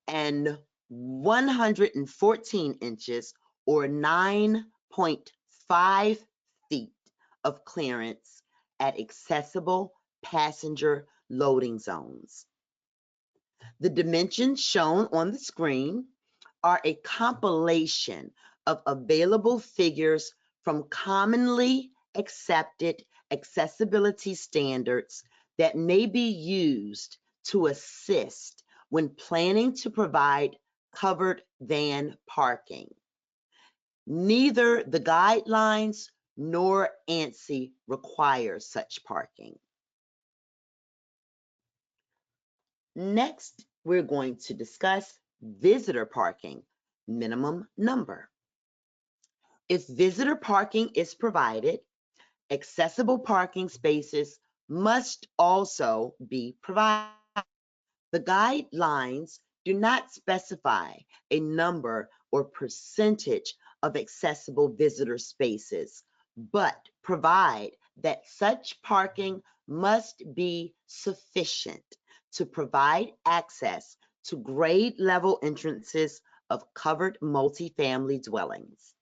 and 114 inches or 9.5 feet of clearance at accessible passenger loading zones. The dimensions shown on the screen are a compilation of available figures from commonly accepted accessibility standards that may be used to assist when planning to provide covered van parking. Neither the guidelines nor ANSI require such parking. Next, we're going to discuss visitor parking, minimum number. If visitor parking is provided, accessible parking spaces must also be provided. The guidelines do not specify a number or percentage of accessible visitor spaces, but provide that such parking must be sufficient to provide access to grade level entrances of covered multifamily dwellings.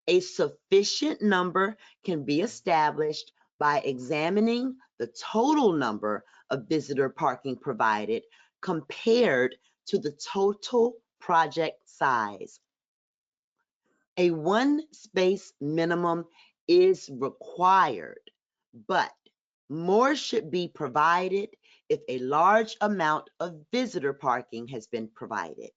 A sufficient number can be established by examining the total number of visitor parking provided compared to the total project size. A one space minimum is required, but more should be provided if a large amount of visitor parking has been provided.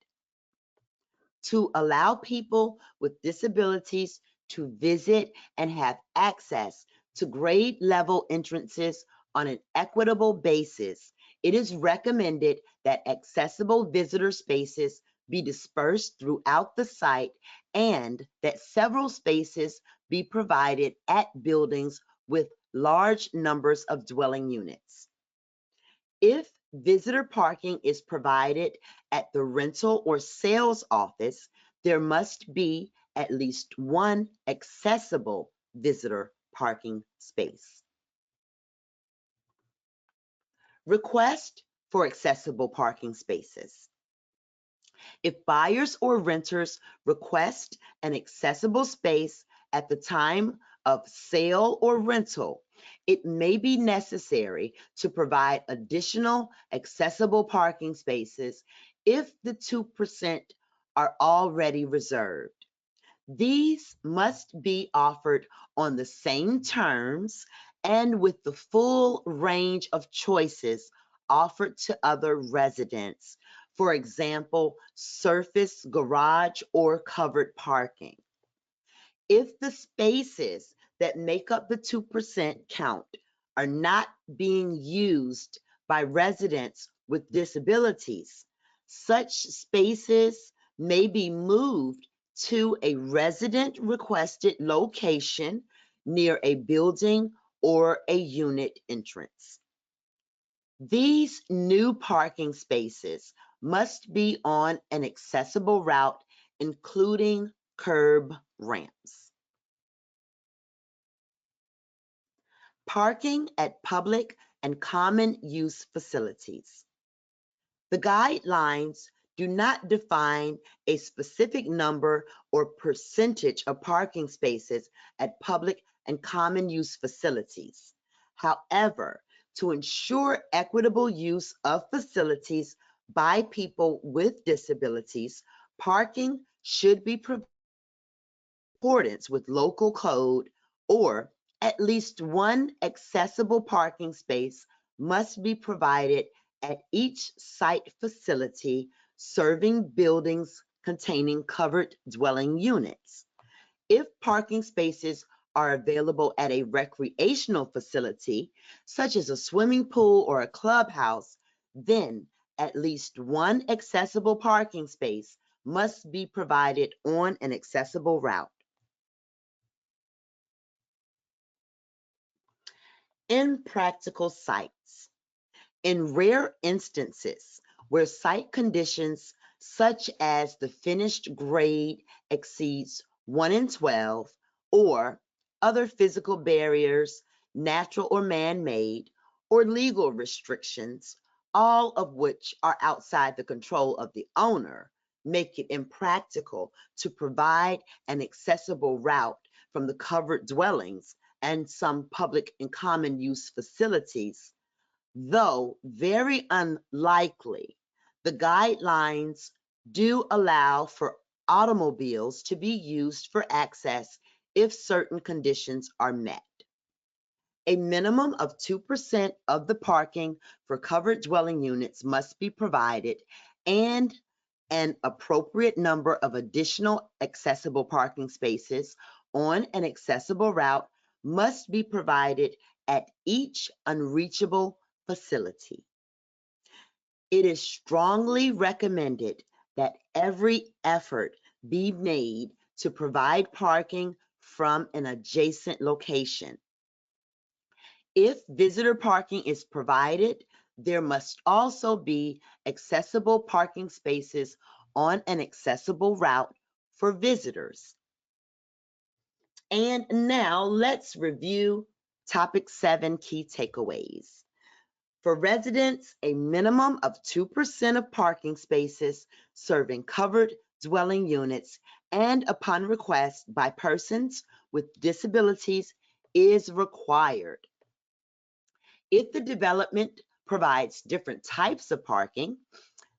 To allow people with disabilities to visit and have access to grade level entrances on an equitable basis, it is recommended that accessible visitor spaces be dispersed throughout the site and that several spaces be provided at buildings with large numbers of dwelling units. If visitor parking is provided at the rental or sales office, there must be at least one accessible visitor parking space. Request for accessible parking spaces. If buyers or renters request an accessible space at the time of sale or rental, it may be necessary to provide additional accessible parking spaces if the 2% are already reserved. These must be offered on the same terms and with the full range of choices offered to other residents. For example, surface, garage, or covered parking. If the spaces that make up the 2% count are not being used by residents with disabilities, such spaces may be moved to a resident requested location near a building or a unit entrance. These new parking spaces must be on an accessible route, including curb ramps. Parking at public and common use facilities. The guidelines do not define a specific number or percentage of parking spaces at public and common use facilities. However, to ensure equitable use of facilities by people with disabilities, parking should be provided in accordance with local code, or at least one accessible parking space must be provided at each site facility serving buildings containing covered dwelling units. If parking spaces are available at a recreational facility, such as a swimming pool or a clubhouse, then at least one accessible parking space must be provided on an accessible route. In practical sites, in rare instances where site conditions such as the finished grade exceeds 1 in 12 or other physical barriers, natural or man-made, or legal restrictions, all of which are outside the control of the owner, make it impractical to provide an accessible route from the covered dwellings and some public and common use facilities. Though very unlikely, the guidelines do allow for automobiles to be used for access if certain conditions are met. A minimum of 2% of the parking for covered dwelling units must be provided, and an appropriate number of additional accessible parking spaces on an accessible route must be provided at each unreachable facility. It is strongly recommended that every effort be made to provide parking from an adjacent location. If visitor parking is provided, there must also be accessible parking spaces on an accessible route for visitors. And now let's review topic 7 key takeaways. For residents, a minimum of 2% of parking spaces serving covered dwelling units and upon request by persons with disabilities is required. If the development provides different types of parking,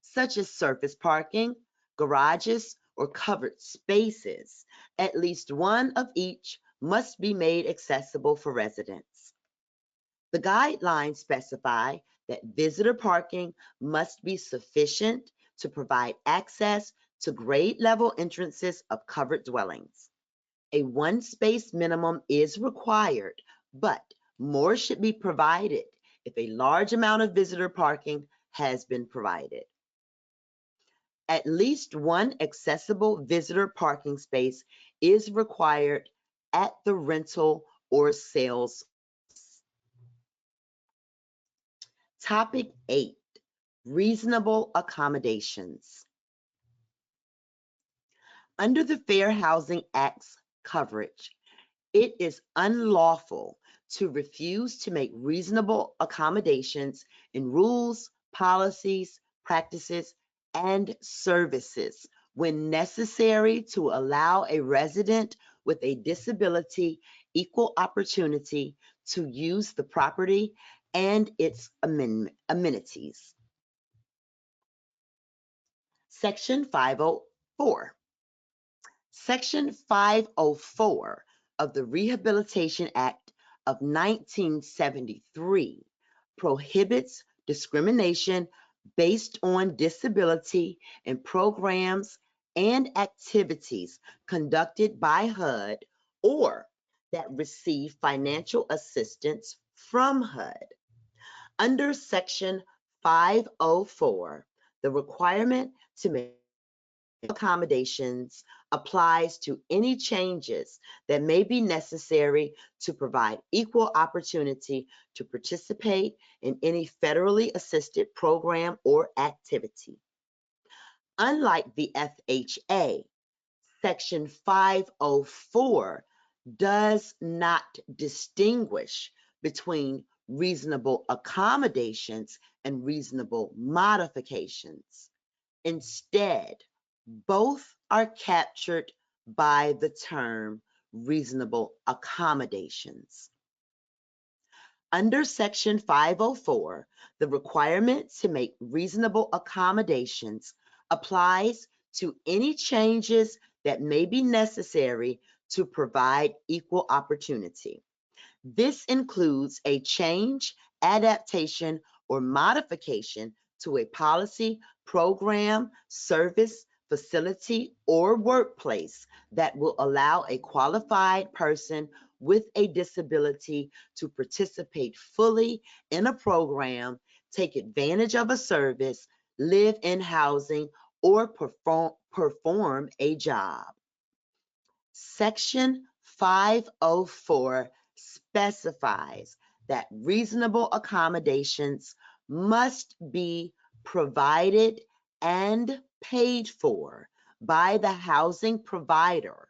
such as surface parking, garages, or covered spaces, at least one of each must be made accessible for residents. The guidelines specify that visitor parking must be sufficient to provide access to grade level entrances of covered dwellings. A one space minimum is required, but more should be provided if a large amount of visitor parking has been provided. At least one accessible visitor parking space is required at the rental or sales. Topic 8, reasonable accommodations. Under the Fair Housing Act's coverage, it is unlawful to refuse to make reasonable accommodations in rules, policies, practices, and services when necessary to allow a resident with a disability equal opportunity to use the property and its amenities. Section 504. Section 504 of the Rehabilitation Act of 1973 prohibits discrimination based on disability in programs and activities conducted by HUD or that receive financial assistance from HUD. Under Section 504, the requirement to make accommodations applies to any changes that may be necessary to provide equal opportunity to participate in any federally assisted program or activity. Unlike the FHA, Section 504 does not distinguish between reasonable accommodations and reasonable modifications. Instead, both are captured by the term reasonable accommodations. Under Section 504, the requirement to make reasonable accommodations applies to any changes that may be necessary to provide equal opportunity. This includes a change, adaptation, or modification to a policy, program, service, facility, or workplace that will allow a qualified person with a disability to participate fully in a program, take advantage of a service, live in housing, or perform a job. Section 504 specifies that reasonable accommodations must be provided and paid for by the housing provider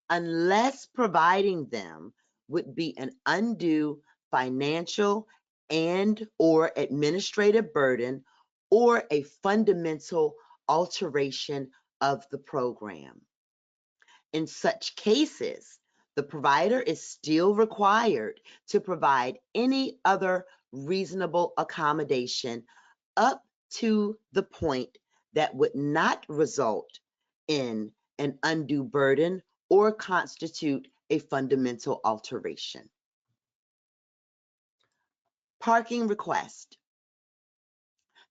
unless providing them would be an undue financial and or administrative burden or a fundamental alteration of the program. In such cases, the provider is still required to provide any other reasonable accommodation up to the point that would not result in an undue burden or constitute a fundamental alteration. Parking request.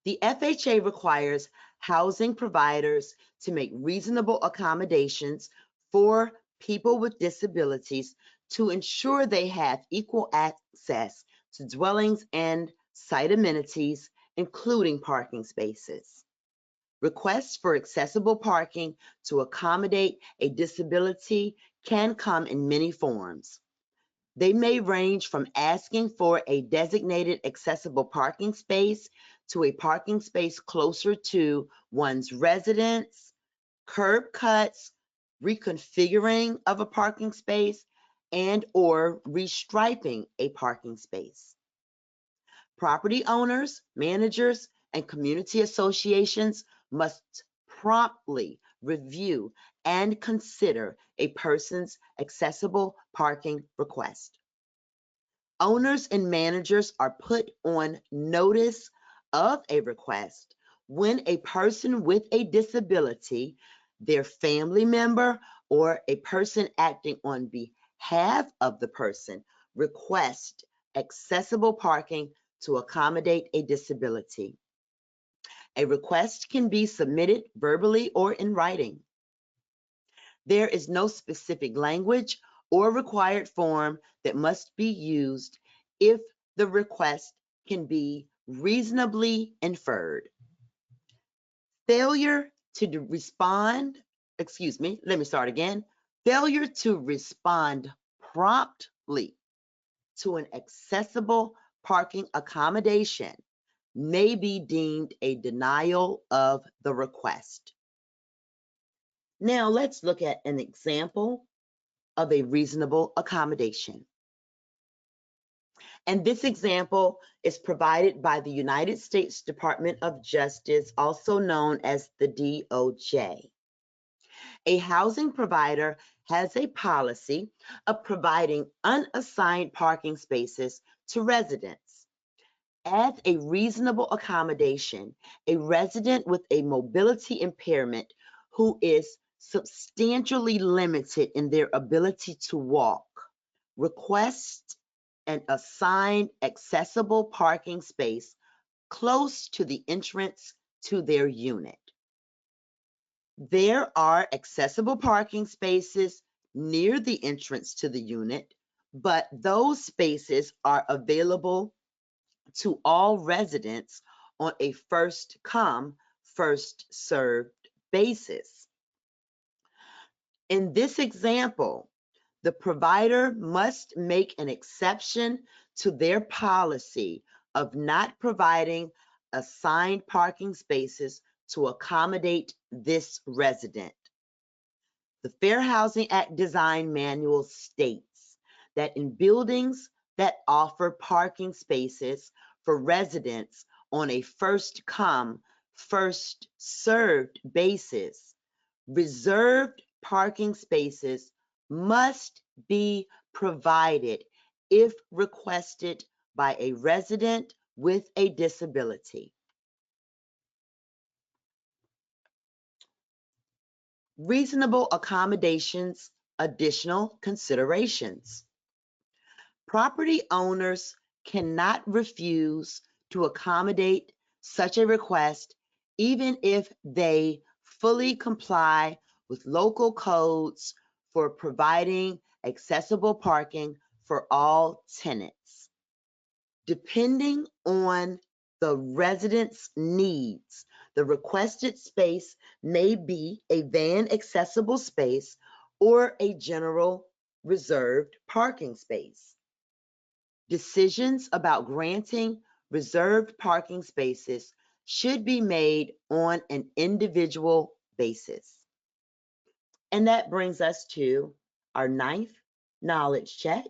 The FHA requires housing providers to make reasonable accommodations for people with disabilities to ensure they have equal access to dwellings and site amenities including parking spaces. Requests for accessible parking to accommodate a disability can come in many forms. They may range from asking for a designated accessible parking space to a parking space closer to one's residence, curb cuts, reconfiguring of a parking space, and or restriping a parking space. Property owners, managers, and community associations must promptly review and consider a person's accessible parking request. Owners and managers are put on notice of a request when a person with a disability, their family member, or a person acting on behalf of the person request accessible parking to accommodate a disability. A request can be submitted verbally or in writing. There is no specific language or required form that must be used if the request can be reasonably inferred. Failure to respond, Failure to respond promptly to an accessible parking accommodation may be deemed a denial of the request. Now let's look at an example of a reasonable accommodation. And this example is provided by the United States Department of Justice, also known as the DOJ. A housing provider has a policy of providing unassigned parking spaces to residents. As a reasonable accommodation, a resident with a mobility impairment who is substantially limited in their ability to walk requests an assigned accessible parking space close to the entrance to their unit. There are accessible parking spaces near the entrance to the unit, but those spaces are available to all residents on a first come, first served basis. In this example, the provider must make an exception to their policy of not providing assigned parking spaces to accommodate this resident. The Fair Housing Act Design Manual states that in buildings that offer parking spaces for residents on a first come, first served basis, reserved parking spaces must be provided if requested by a resident with a disability. Reasonable accommodations, additional considerations. Property owners cannot refuse to accommodate such a request even if they fully comply with local codes for providing accessible parking for all tenants. Depending on the resident's needs, the requested space may be a van accessible space or a general reserved parking space. Decisions about granting reserved parking spaces should be made on an individual basis. And that brings us to our 9th knowledge check.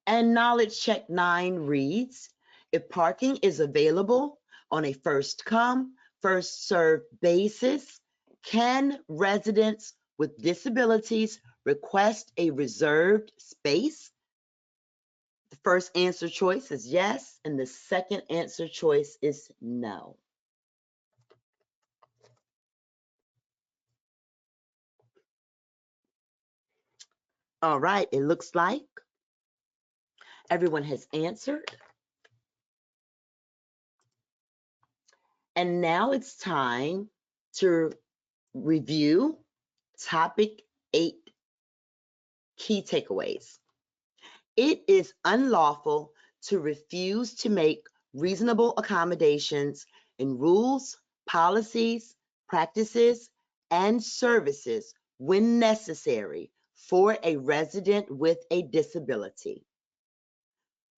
And knowledge check 9 reads, if parking is available on a first come, first served basis, can residents with disabilities request a reserved space? The first answer choice is yes, and the second answer choice is no. All right, it looks like everyone has answered. And now it's time to review topic 8 key takeaways. It is unlawful to refuse to make reasonable accommodations in rules, policies, practices, and services when necessary for a resident with a disability.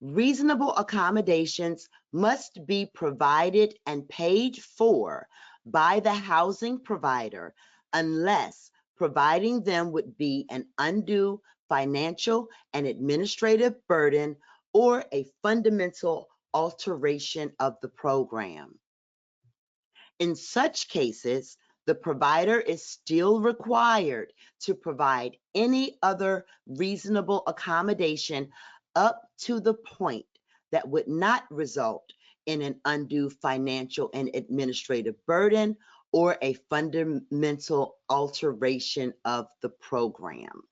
Reasonable accommodations must be provided and paid for by the housing provider unless providing them would be an undue financial and administrative burden or a fundamental alteration of the program. In such cases, the provider is still required to provide any other reasonable accommodation up to the point that would not result in an undue financial and administrative burden or a fundamental alteration of the program.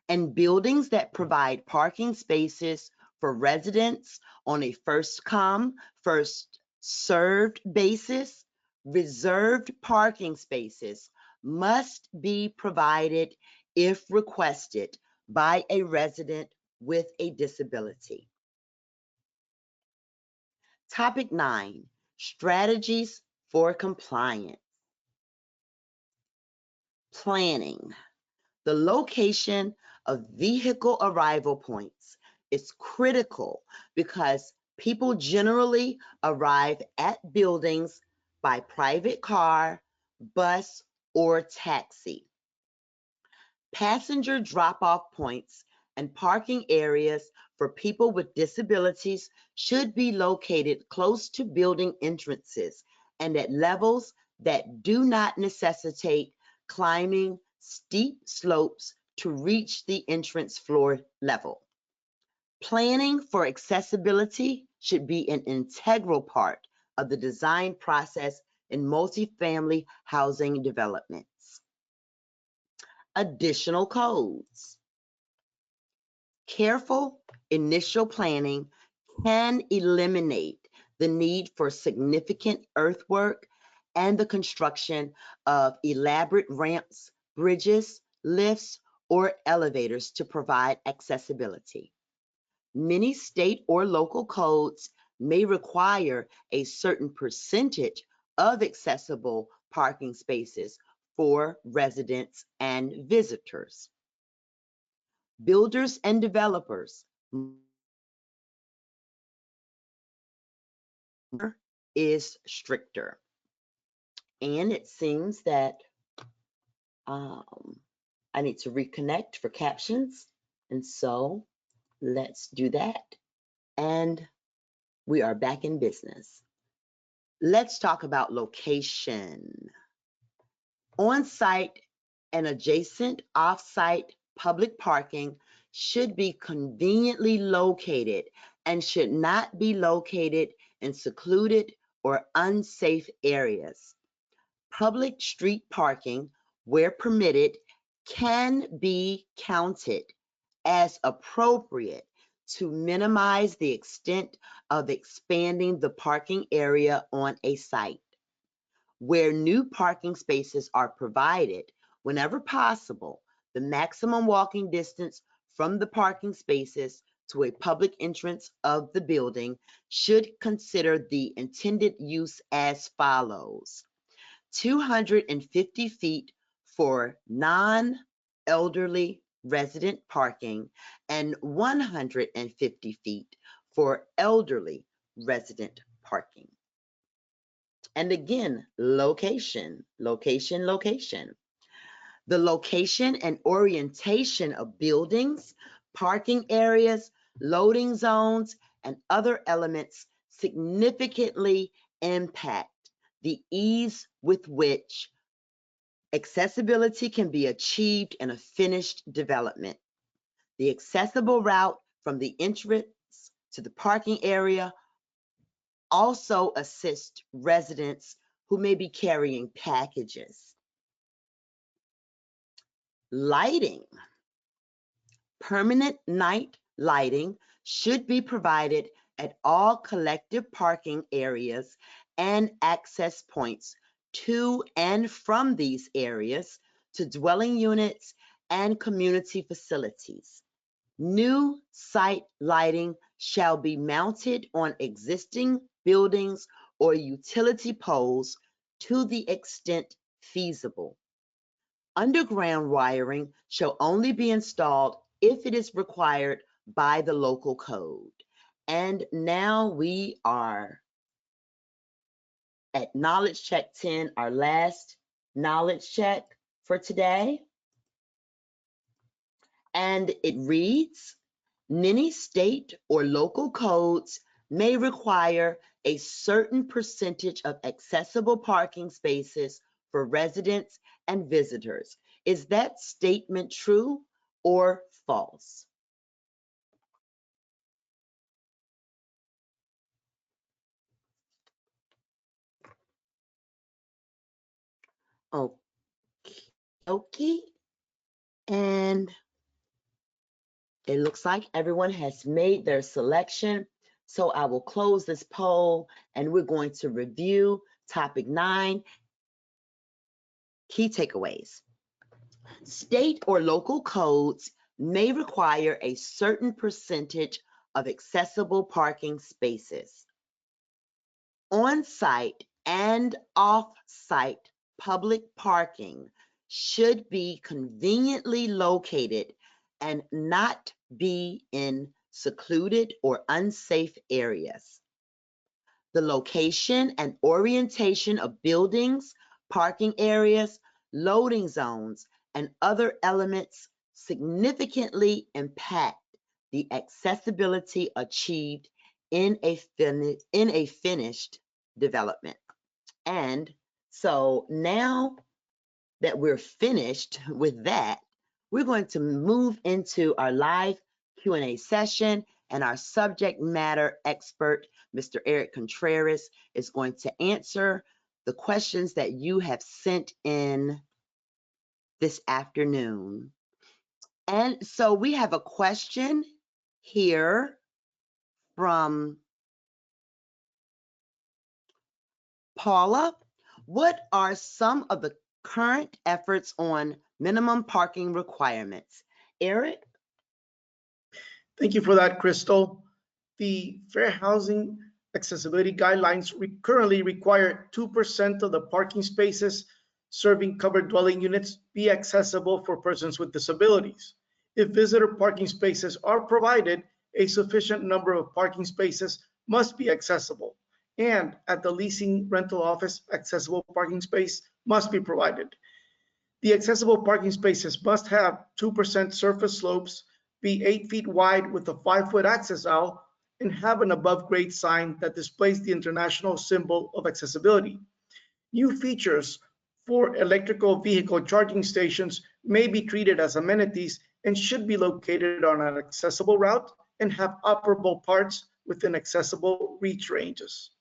And buildings that provide parking spaces for residents on a first come, first served basis, reserved parking spaces must be provided if requested by a resident with a disability. Topic 9, strategies for compliance. Planning. The location of vehicle arrival points is critical because people generally arrive at buildings by private car, bus, or taxi. Passenger drop-off points and parking areas for people with disabilities should be located close to building entrances and at levels that do not necessitate climbing steep slopes to reach the entrance floor level. Planning for accessibility should be an integral part of the design process in multifamily housing developments. Additional codes. Careful initial planning can eliminate the need for significant earthwork and the construction of elaborate ramps, bridges, lifts, or elevators to provide accessibility. Many state or local codes may require a certain percentage of accessible parking spaces for residents and visitors. Builders and developers is stricter. And it seems that I need to reconnect for captions. And so let's do that. And we are back in business. Let's talk about location. On-site and adjacent off-site public parking should be conveniently located and should not be located in secluded or unsafe areas. Public street parking, where permitted, can be counted as appropriate to minimize the extent of expanding the parking area on a site. Where new parking spaces are provided, whenever possible, the maximum walking distance from the parking spaces to a public entrance of the building should consider the intended use as follows: 250 feet for non-elderly resident parking and 150 feet for elderly resident parking. And again, location, location, location. The location and orientation of buildings, parking areas, loading zones, and other elements significantly impact the ease with which accessibility can be achieved in a finished development. The accessible route from the entrance to the parking area also assist residents who may be carrying packages. Lighting. Permanent night lighting should be provided at all collective parking areas and access points to and from these areas to dwelling units and community facilities. New site lighting shall be mounted on existing buildings or utility poles to the extent feasible. Underground wiring shall only be installed if it is required by the local code. And now we are at Knowledge Check 10, our last knowledge check for today. And it reads, many state or local codes may require a certain percentage of accessible parking spaces for residents and visitors. Is that statement true or false? Okay. And it looks like everyone has made their selection. So I will close this poll and we're going to review topic 9, key takeaways. State or local codes may require a certain percentage of accessible parking spaces. On-site and off-site public parking should be conveniently located and not be in secluded or unsafe areas. The location and orientation of buildings, parking areas, loading zones, and other elements significantly impact the accessibility achieved in a finished development. And so now that we're finished with that, we're going to move into our live Q&A session, and our subject matter expert, Mr. Eric Contreras, is going to answer the questions that you have sent in this afternoon. And so we have a question here from Paula. What are some of the current efforts on minimum parking requirements? Eric? Thank you for that, Crystal. The Fair Housing Accessibility Guidelines currently require 2% of the parking spaces serving covered dwelling units be accessible for persons with disabilities. If visitor parking spaces are provided, a sufficient number of parking spaces must be accessible. And at the leasing rental office, accessible parking space must be provided. The accessible parking spaces must have 2% surface slopes, be 8 feet wide with a 5-foot access aisle, and have an above grade sign that displays the international symbol of accessibility. New features for electrical vehicle charging stations may be treated as amenities and should be located on an accessible route and have operable parts within accessible reach ranges.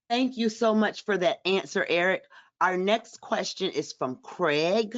Thank you so much for that answer, Eric. Our next question is from Craig,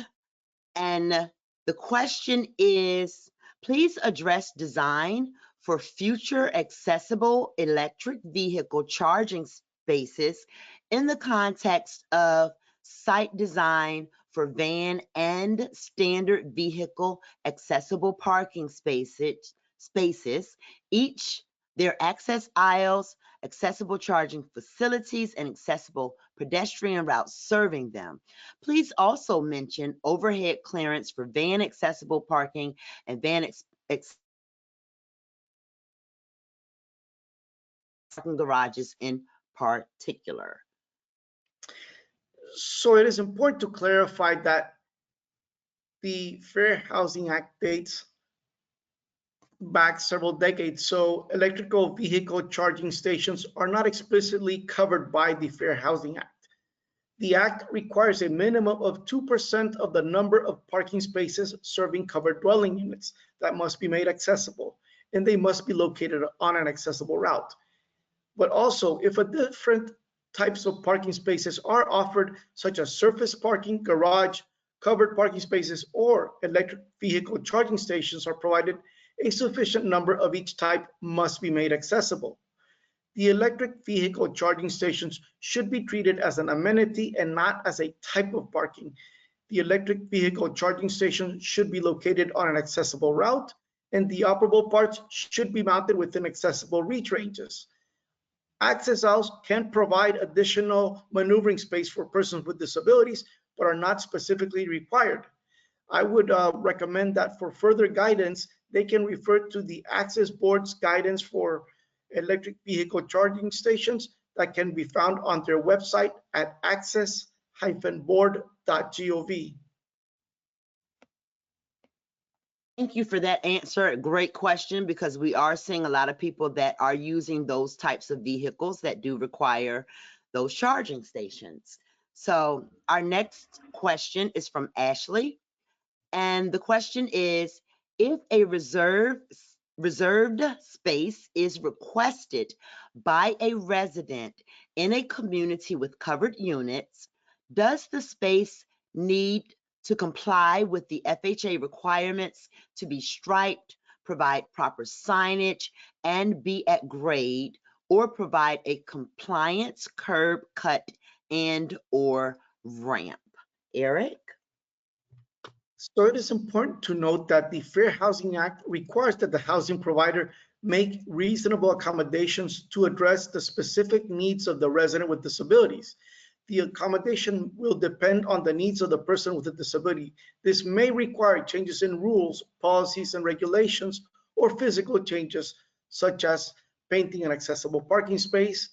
and the question is, please address design for future accessible electric vehicle charging spaces in the context of site design for van and standard vehicle accessible parking spaces, each their access aisles, accessible charging facilities, and accessible pedestrian routes serving them. Please also mention overhead clearance for van accessible parking and van parking garages in particular. So it is important to clarify that the Fair Housing Act dates back several decades, so electrical vehicle charging stations are not explicitly covered by the Fair Housing Act. The Act requires a minimum of 2% of the number of parking spaces serving covered dwelling units that must be made accessible, and they must be located on an accessible route. But also, if a different types of parking spaces are offered, such as surface parking, garage, covered parking spaces, or electric vehicle charging stations are provided, a sufficient number of each type must be made accessible. The electric vehicle charging stations should be treated as an amenity and not as a type of parking. The electric vehicle charging station should be located on an accessible route and the operable parts should be mounted within accessible reach ranges. Access aisles can provide additional maneuvering space for persons with disabilities, but are not specifically required. I would recommend that for further guidance, they can refer to the Access Board's guidance for electric vehicle charging stations that can be found on their website at access-board.gov. Thank you for that answer. Great question, because we are seeing a lot of people that are using those types of vehicles that do require those charging stations. So our next question is from Ashley. And the question is, if a reserved space is requested by a resident in a community with covered units, does the space need to comply with the FHA requirements to be striped, provide proper signage, and be at grade, or provide a compliance curb cut and/or ramp? Eric? So it is important to note that the Fair Housing Act requires that the housing provider make reasonable accommodations to address the specific needs of the resident with disabilities. The accommodation will depend on the needs of the person with a disability. This may require changes in rules, policies, and regulations, or physical changes, such as painting an accessible parking space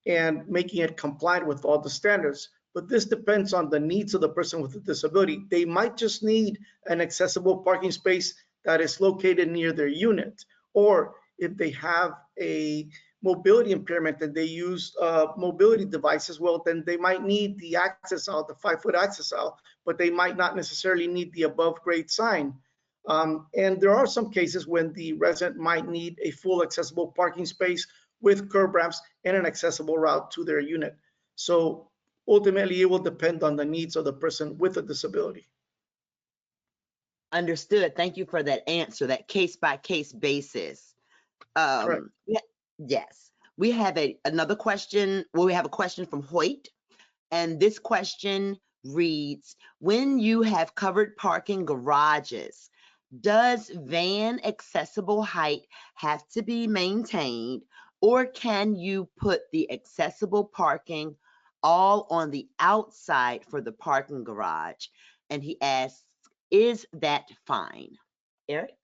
and making it compliant with all the standards. But this depends on the needs of the person with a disability. They might just need an accessible parking space that is located near their unit, or if they have a mobility impairment and they use mobility devices, well, then they might need the access aisle, the 5-foot access aisle, but they might not necessarily need the above grade sign. And there are some cases when the resident might need a full accessible parking space with curb ramps and an accessible route to their unit. So ultimately, it will depend on the needs of the person with a disability. Understood. Thank you for that answer, that case-by-case basis. Correct. Yes. We have another question. Well, we have a question from Hoyt, and this question reads, when you have covered parking garages, does van accessible height have to be maintained, or can you put the accessible parking all on the outside for the parking garage? And he asks, is that fine? Eric?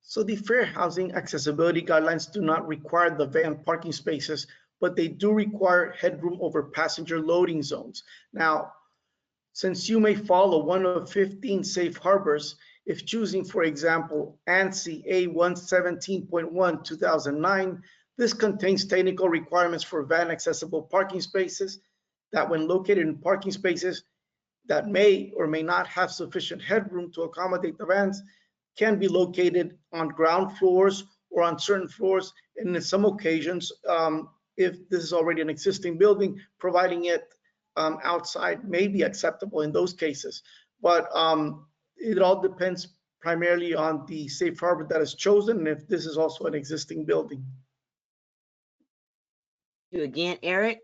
So the Fair Housing Accessibility Guidelines do not require the van parking spaces, but they do require headroom over passenger loading zones. Now, since you may follow one of 15 safe harbors, if choosing, for example, ANSI A117.1 2009, this contains technical requirements for van accessible parking spaces that, when located in parking spaces that may or may not have sufficient headroom to accommodate the vans, can be located on ground floors or on certain floors, and in some occasions, if this is already an existing building, providing it outside may be acceptable in those cases. But it all depends primarily on the safe harbor that is chosen, and if this is also an existing building. Thank you again, Eric.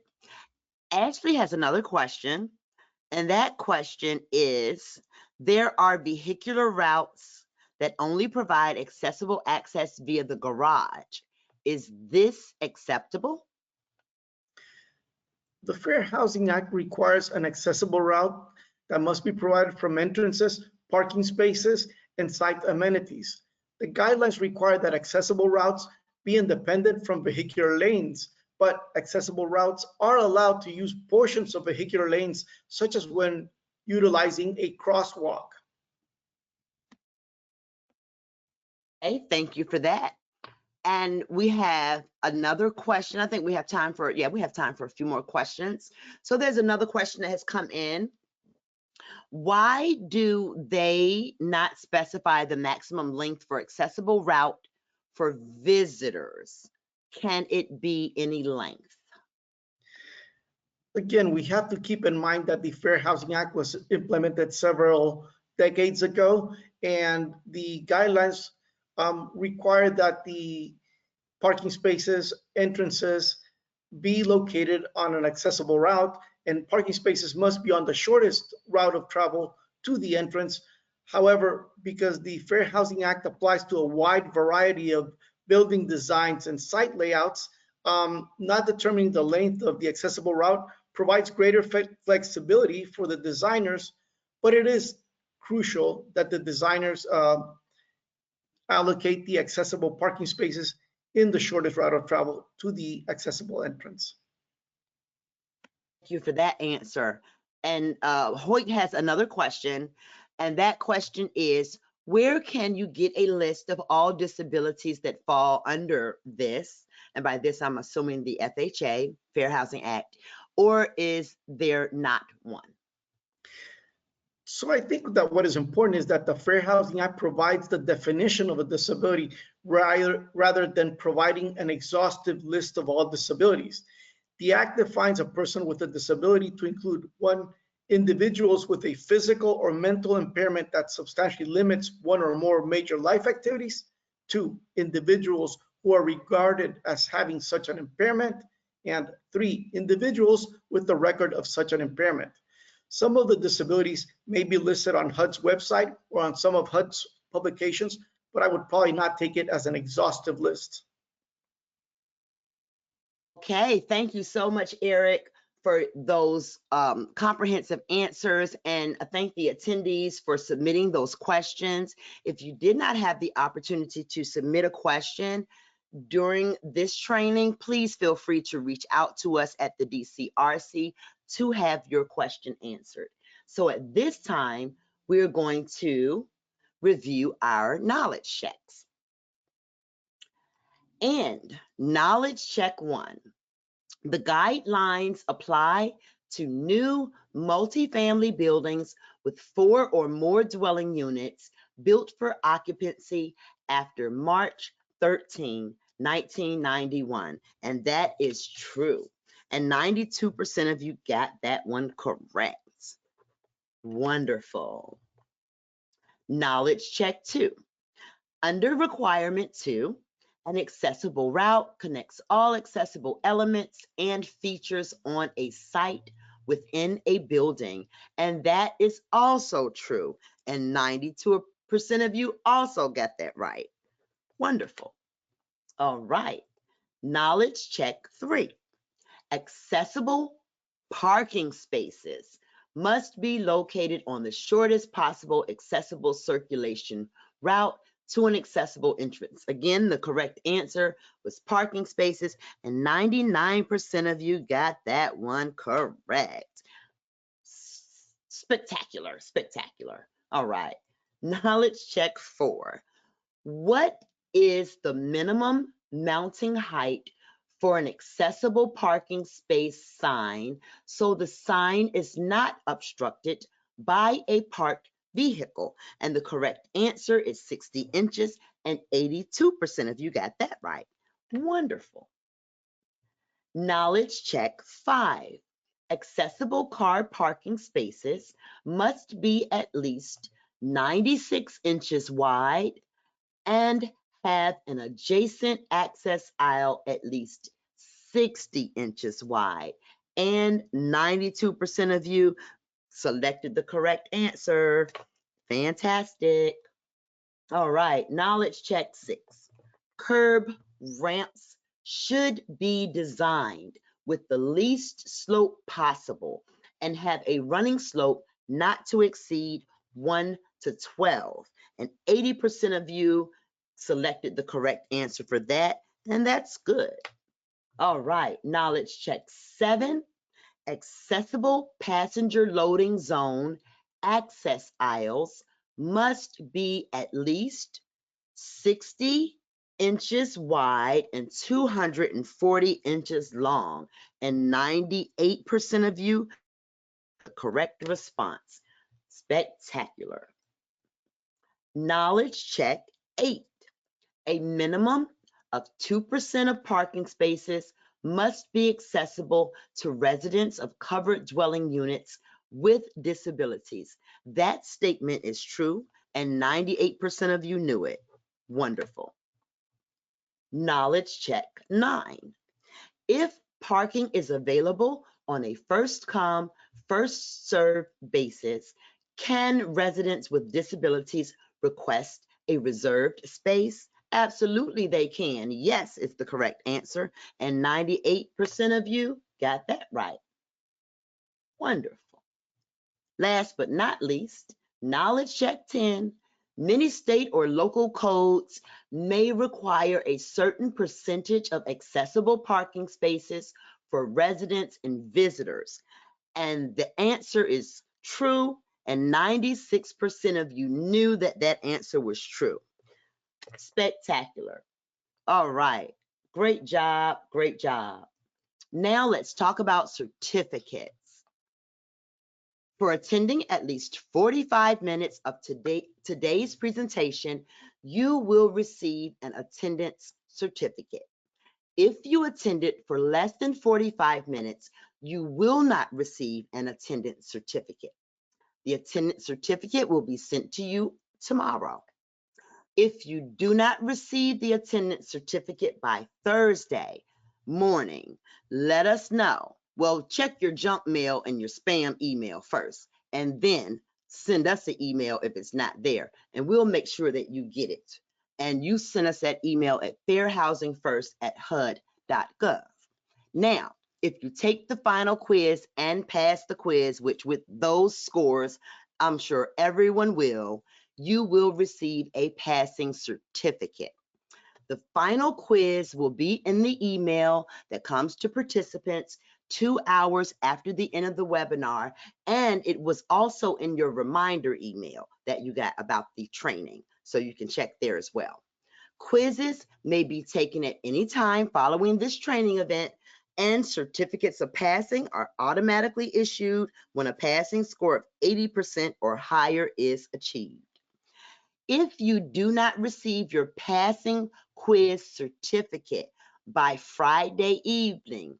Ashley has another question, and that question is, there are vehicular routes that only provide accessible access via the garage. Is this acceptable? The Fair Housing Act requires an accessible route that must be provided from entrances, parking spaces, and site amenities. The guidelines require that accessible routes be independent from vehicular lanes, but accessible routes are allowed to use portions of vehicular lanes, such as when utilizing a crosswalk. Okay, thank you for that. And we have another question. I think we have time for, we have time for a few more questions. So there's another question that has come in. Why do they not specify the maximum length for accessible route for visitors? Can it be any length? Again, we have to keep in mind that the Fair Housing Act was implemented several decades ago, and the guidelines require that the parking spaces, entrances be located on an accessible route, and parking spaces must be on the shortest route of travel to the entrance, However, because the Fair Housing Act applies to a wide variety of building designs and site layouts, not determining the length of the accessible route provides greater flexibility for the designers, but it is crucial that the designers allocate the accessible parking spaces in the shortest route of travel to the accessible entrance. Thank you for that answer. And Hoyt has another question, and that question is, where can you get a list of all disabilities that fall under this? And by this, I'm assuming the FHA, Fair Housing Act, or is there not one? So I think that what is important is that the Fair Housing Act provides the definition of a disability rather than providing an exhaustive list of all disabilities. The Act defines a person with a disability to include: one, individuals with a physical or mental impairment that substantially limits one or more major life activities; two, individuals who are regarded as having such an impairment; and three, individuals with the record of such an impairment. Some of the disabilities may be listed on HUD's website or on some of HUD's publications, but I would probably not take it as an exhaustive list. Okay, thank you so much, Eric, for those comprehensive answers, and I thank the attendees for submitting those questions. If you did not have the opportunity to submit a question during this training, please feel free to reach out to us at the DCRC to have your question answered. So at this time, we're going to review our knowledge checks. And knowledge check 1. The guidelines apply to new multifamily buildings with 4 or more dwelling units built for occupancy after March 13, 1991. And that is true. And 92% of you got that one correct. Wonderful. Knowledge check 2. Under requirement 2, an accessible route connects all accessible elements and features on a site within a building. And that is also true. And 92% of you also got that right. Wonderful. All right. Knowledge check 3. Accessible parking spaces must be located on the shortest possible accessible circulation route to an accessible entrance. Again, the correct answer was parking spaces, and 99% of you got that one correct. Spectacular, spectacular. All right, knowledge check 4. What is the minimum mounting height for an accessible parking space sign so the sign is not obstructed by a parked vehicle? And the correct answer is 60 inches, and 82% of you got that right. Wonderful. Knowledge check 5. Accessible car parking spaces must be at least 96 inches wide and have an adjacent access aisle at least 60 inches wide. And 92% of you selected the correct answer. Fantastic. All right, knowledge check 6. Curb ramps should be designed with the least slope possible and have a running slope not to exceed 1 to 12. And 80% of you selected the correct answer for that, and that's good. All right, knowledge check 7. Accessible passenger loading zone access aisles must be at least 60 inches wide and 240 inches long. And 98% of you, the correct response. Spectacular. Knowledge check 8. A minimum of 2% of parking spaces must be accessible to residents of covered dwelling units with disabilities. That statement is true, and 98% of you knew it. Wonderful. Knowledge check 9. If parking is available on a first come, first served basis, Can residents with disabilities request a reserved space? Absolutely, they can. Yes, is the correct answer. And 98% of you got that right. Wonderful. Last but not least, knowledge check 10. Many state or local codes may require a certain percentage of accessible parking spaces for residents and visitors. And the answer is true, and 96% of you knew that that answer was true. Spectacular. All right. Great job. Great job. Now let's talk about certificates. For attending at least 45 minutes of today's presentation, you will receive an attendance certificate. If you attended for less than 45 minutes, you will not receive an attendance certificate. The attendance certificate will be sent to you tomorrow. If you do not receive the attendance certificate by Thursday morning, let us know. Well, check your junk mail and your spam email first, and then send us an email if it's not there, and we'll make sure that you get it. And you send us that email at fairhousingfirst@hud.gov. Now, if you take the final quiz and pass the quiz, which with those scores, I'm sure everyone will, you will receive a passing certificate. The final quiz will be in the email that comes to participants 2 hours after the end of the webinar, and it was also in your reminder email that you got about the training, so you can check there as well. Quizzes may be taken at any time following this training event, and certificates of passing are automatically issued when a passing score of 80% or higher is achieved. If you do not receive your passing quiz certificate by Friday evening,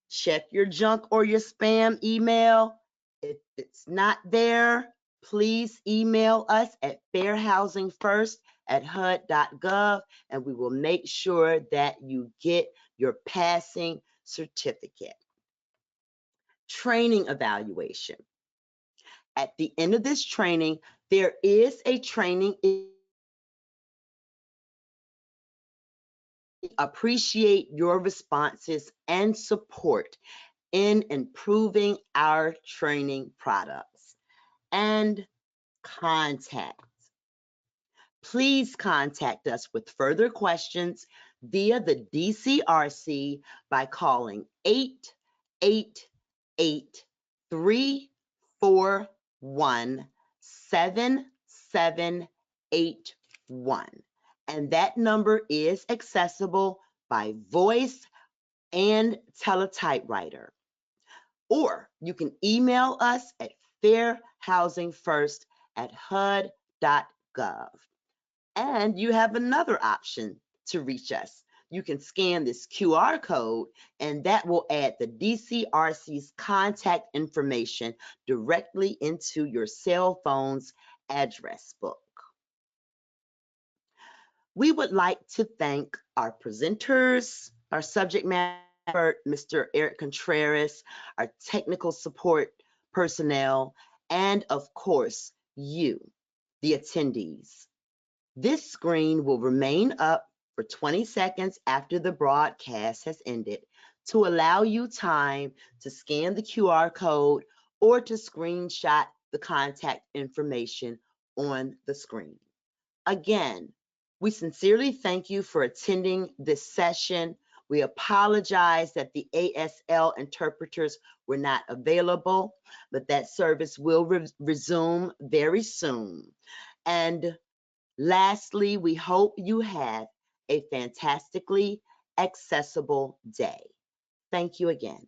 check your junk or your spam email. If it's not there, please email us at fairhousingfirst@hud.gov, and we will make sure that you get your passing certificate. Training evaluation. At the end of this training, there is a training. Appreciate your responses and support in improving our training products. And contact. Please contact us with further questions via the DCRC by calling 888-341-7781. And that number is accessible by voice and teletypewriter. Or you can email us at fairhousingfirst@hud.gov. And you have another option to reach us. You can scan this QR code, and that will add the DCRC's contact information directly into your cell phone's address book. We would like to thank our presenters, our subject matter expert, Mr. Eric Contreras, our technical support personnel, and of course, you, the attendees. This screen will remain up for 20 seconds after the broadcast has ended to allow you time to scan the QR code or to screenshot the contact information on the screen. Again, we sincerely thank you for attending this session. We apologize that the ASL interpreters were not available, but that service will resume very soon. And lastly, we hope you have a fantastically accessible day. Thank you again.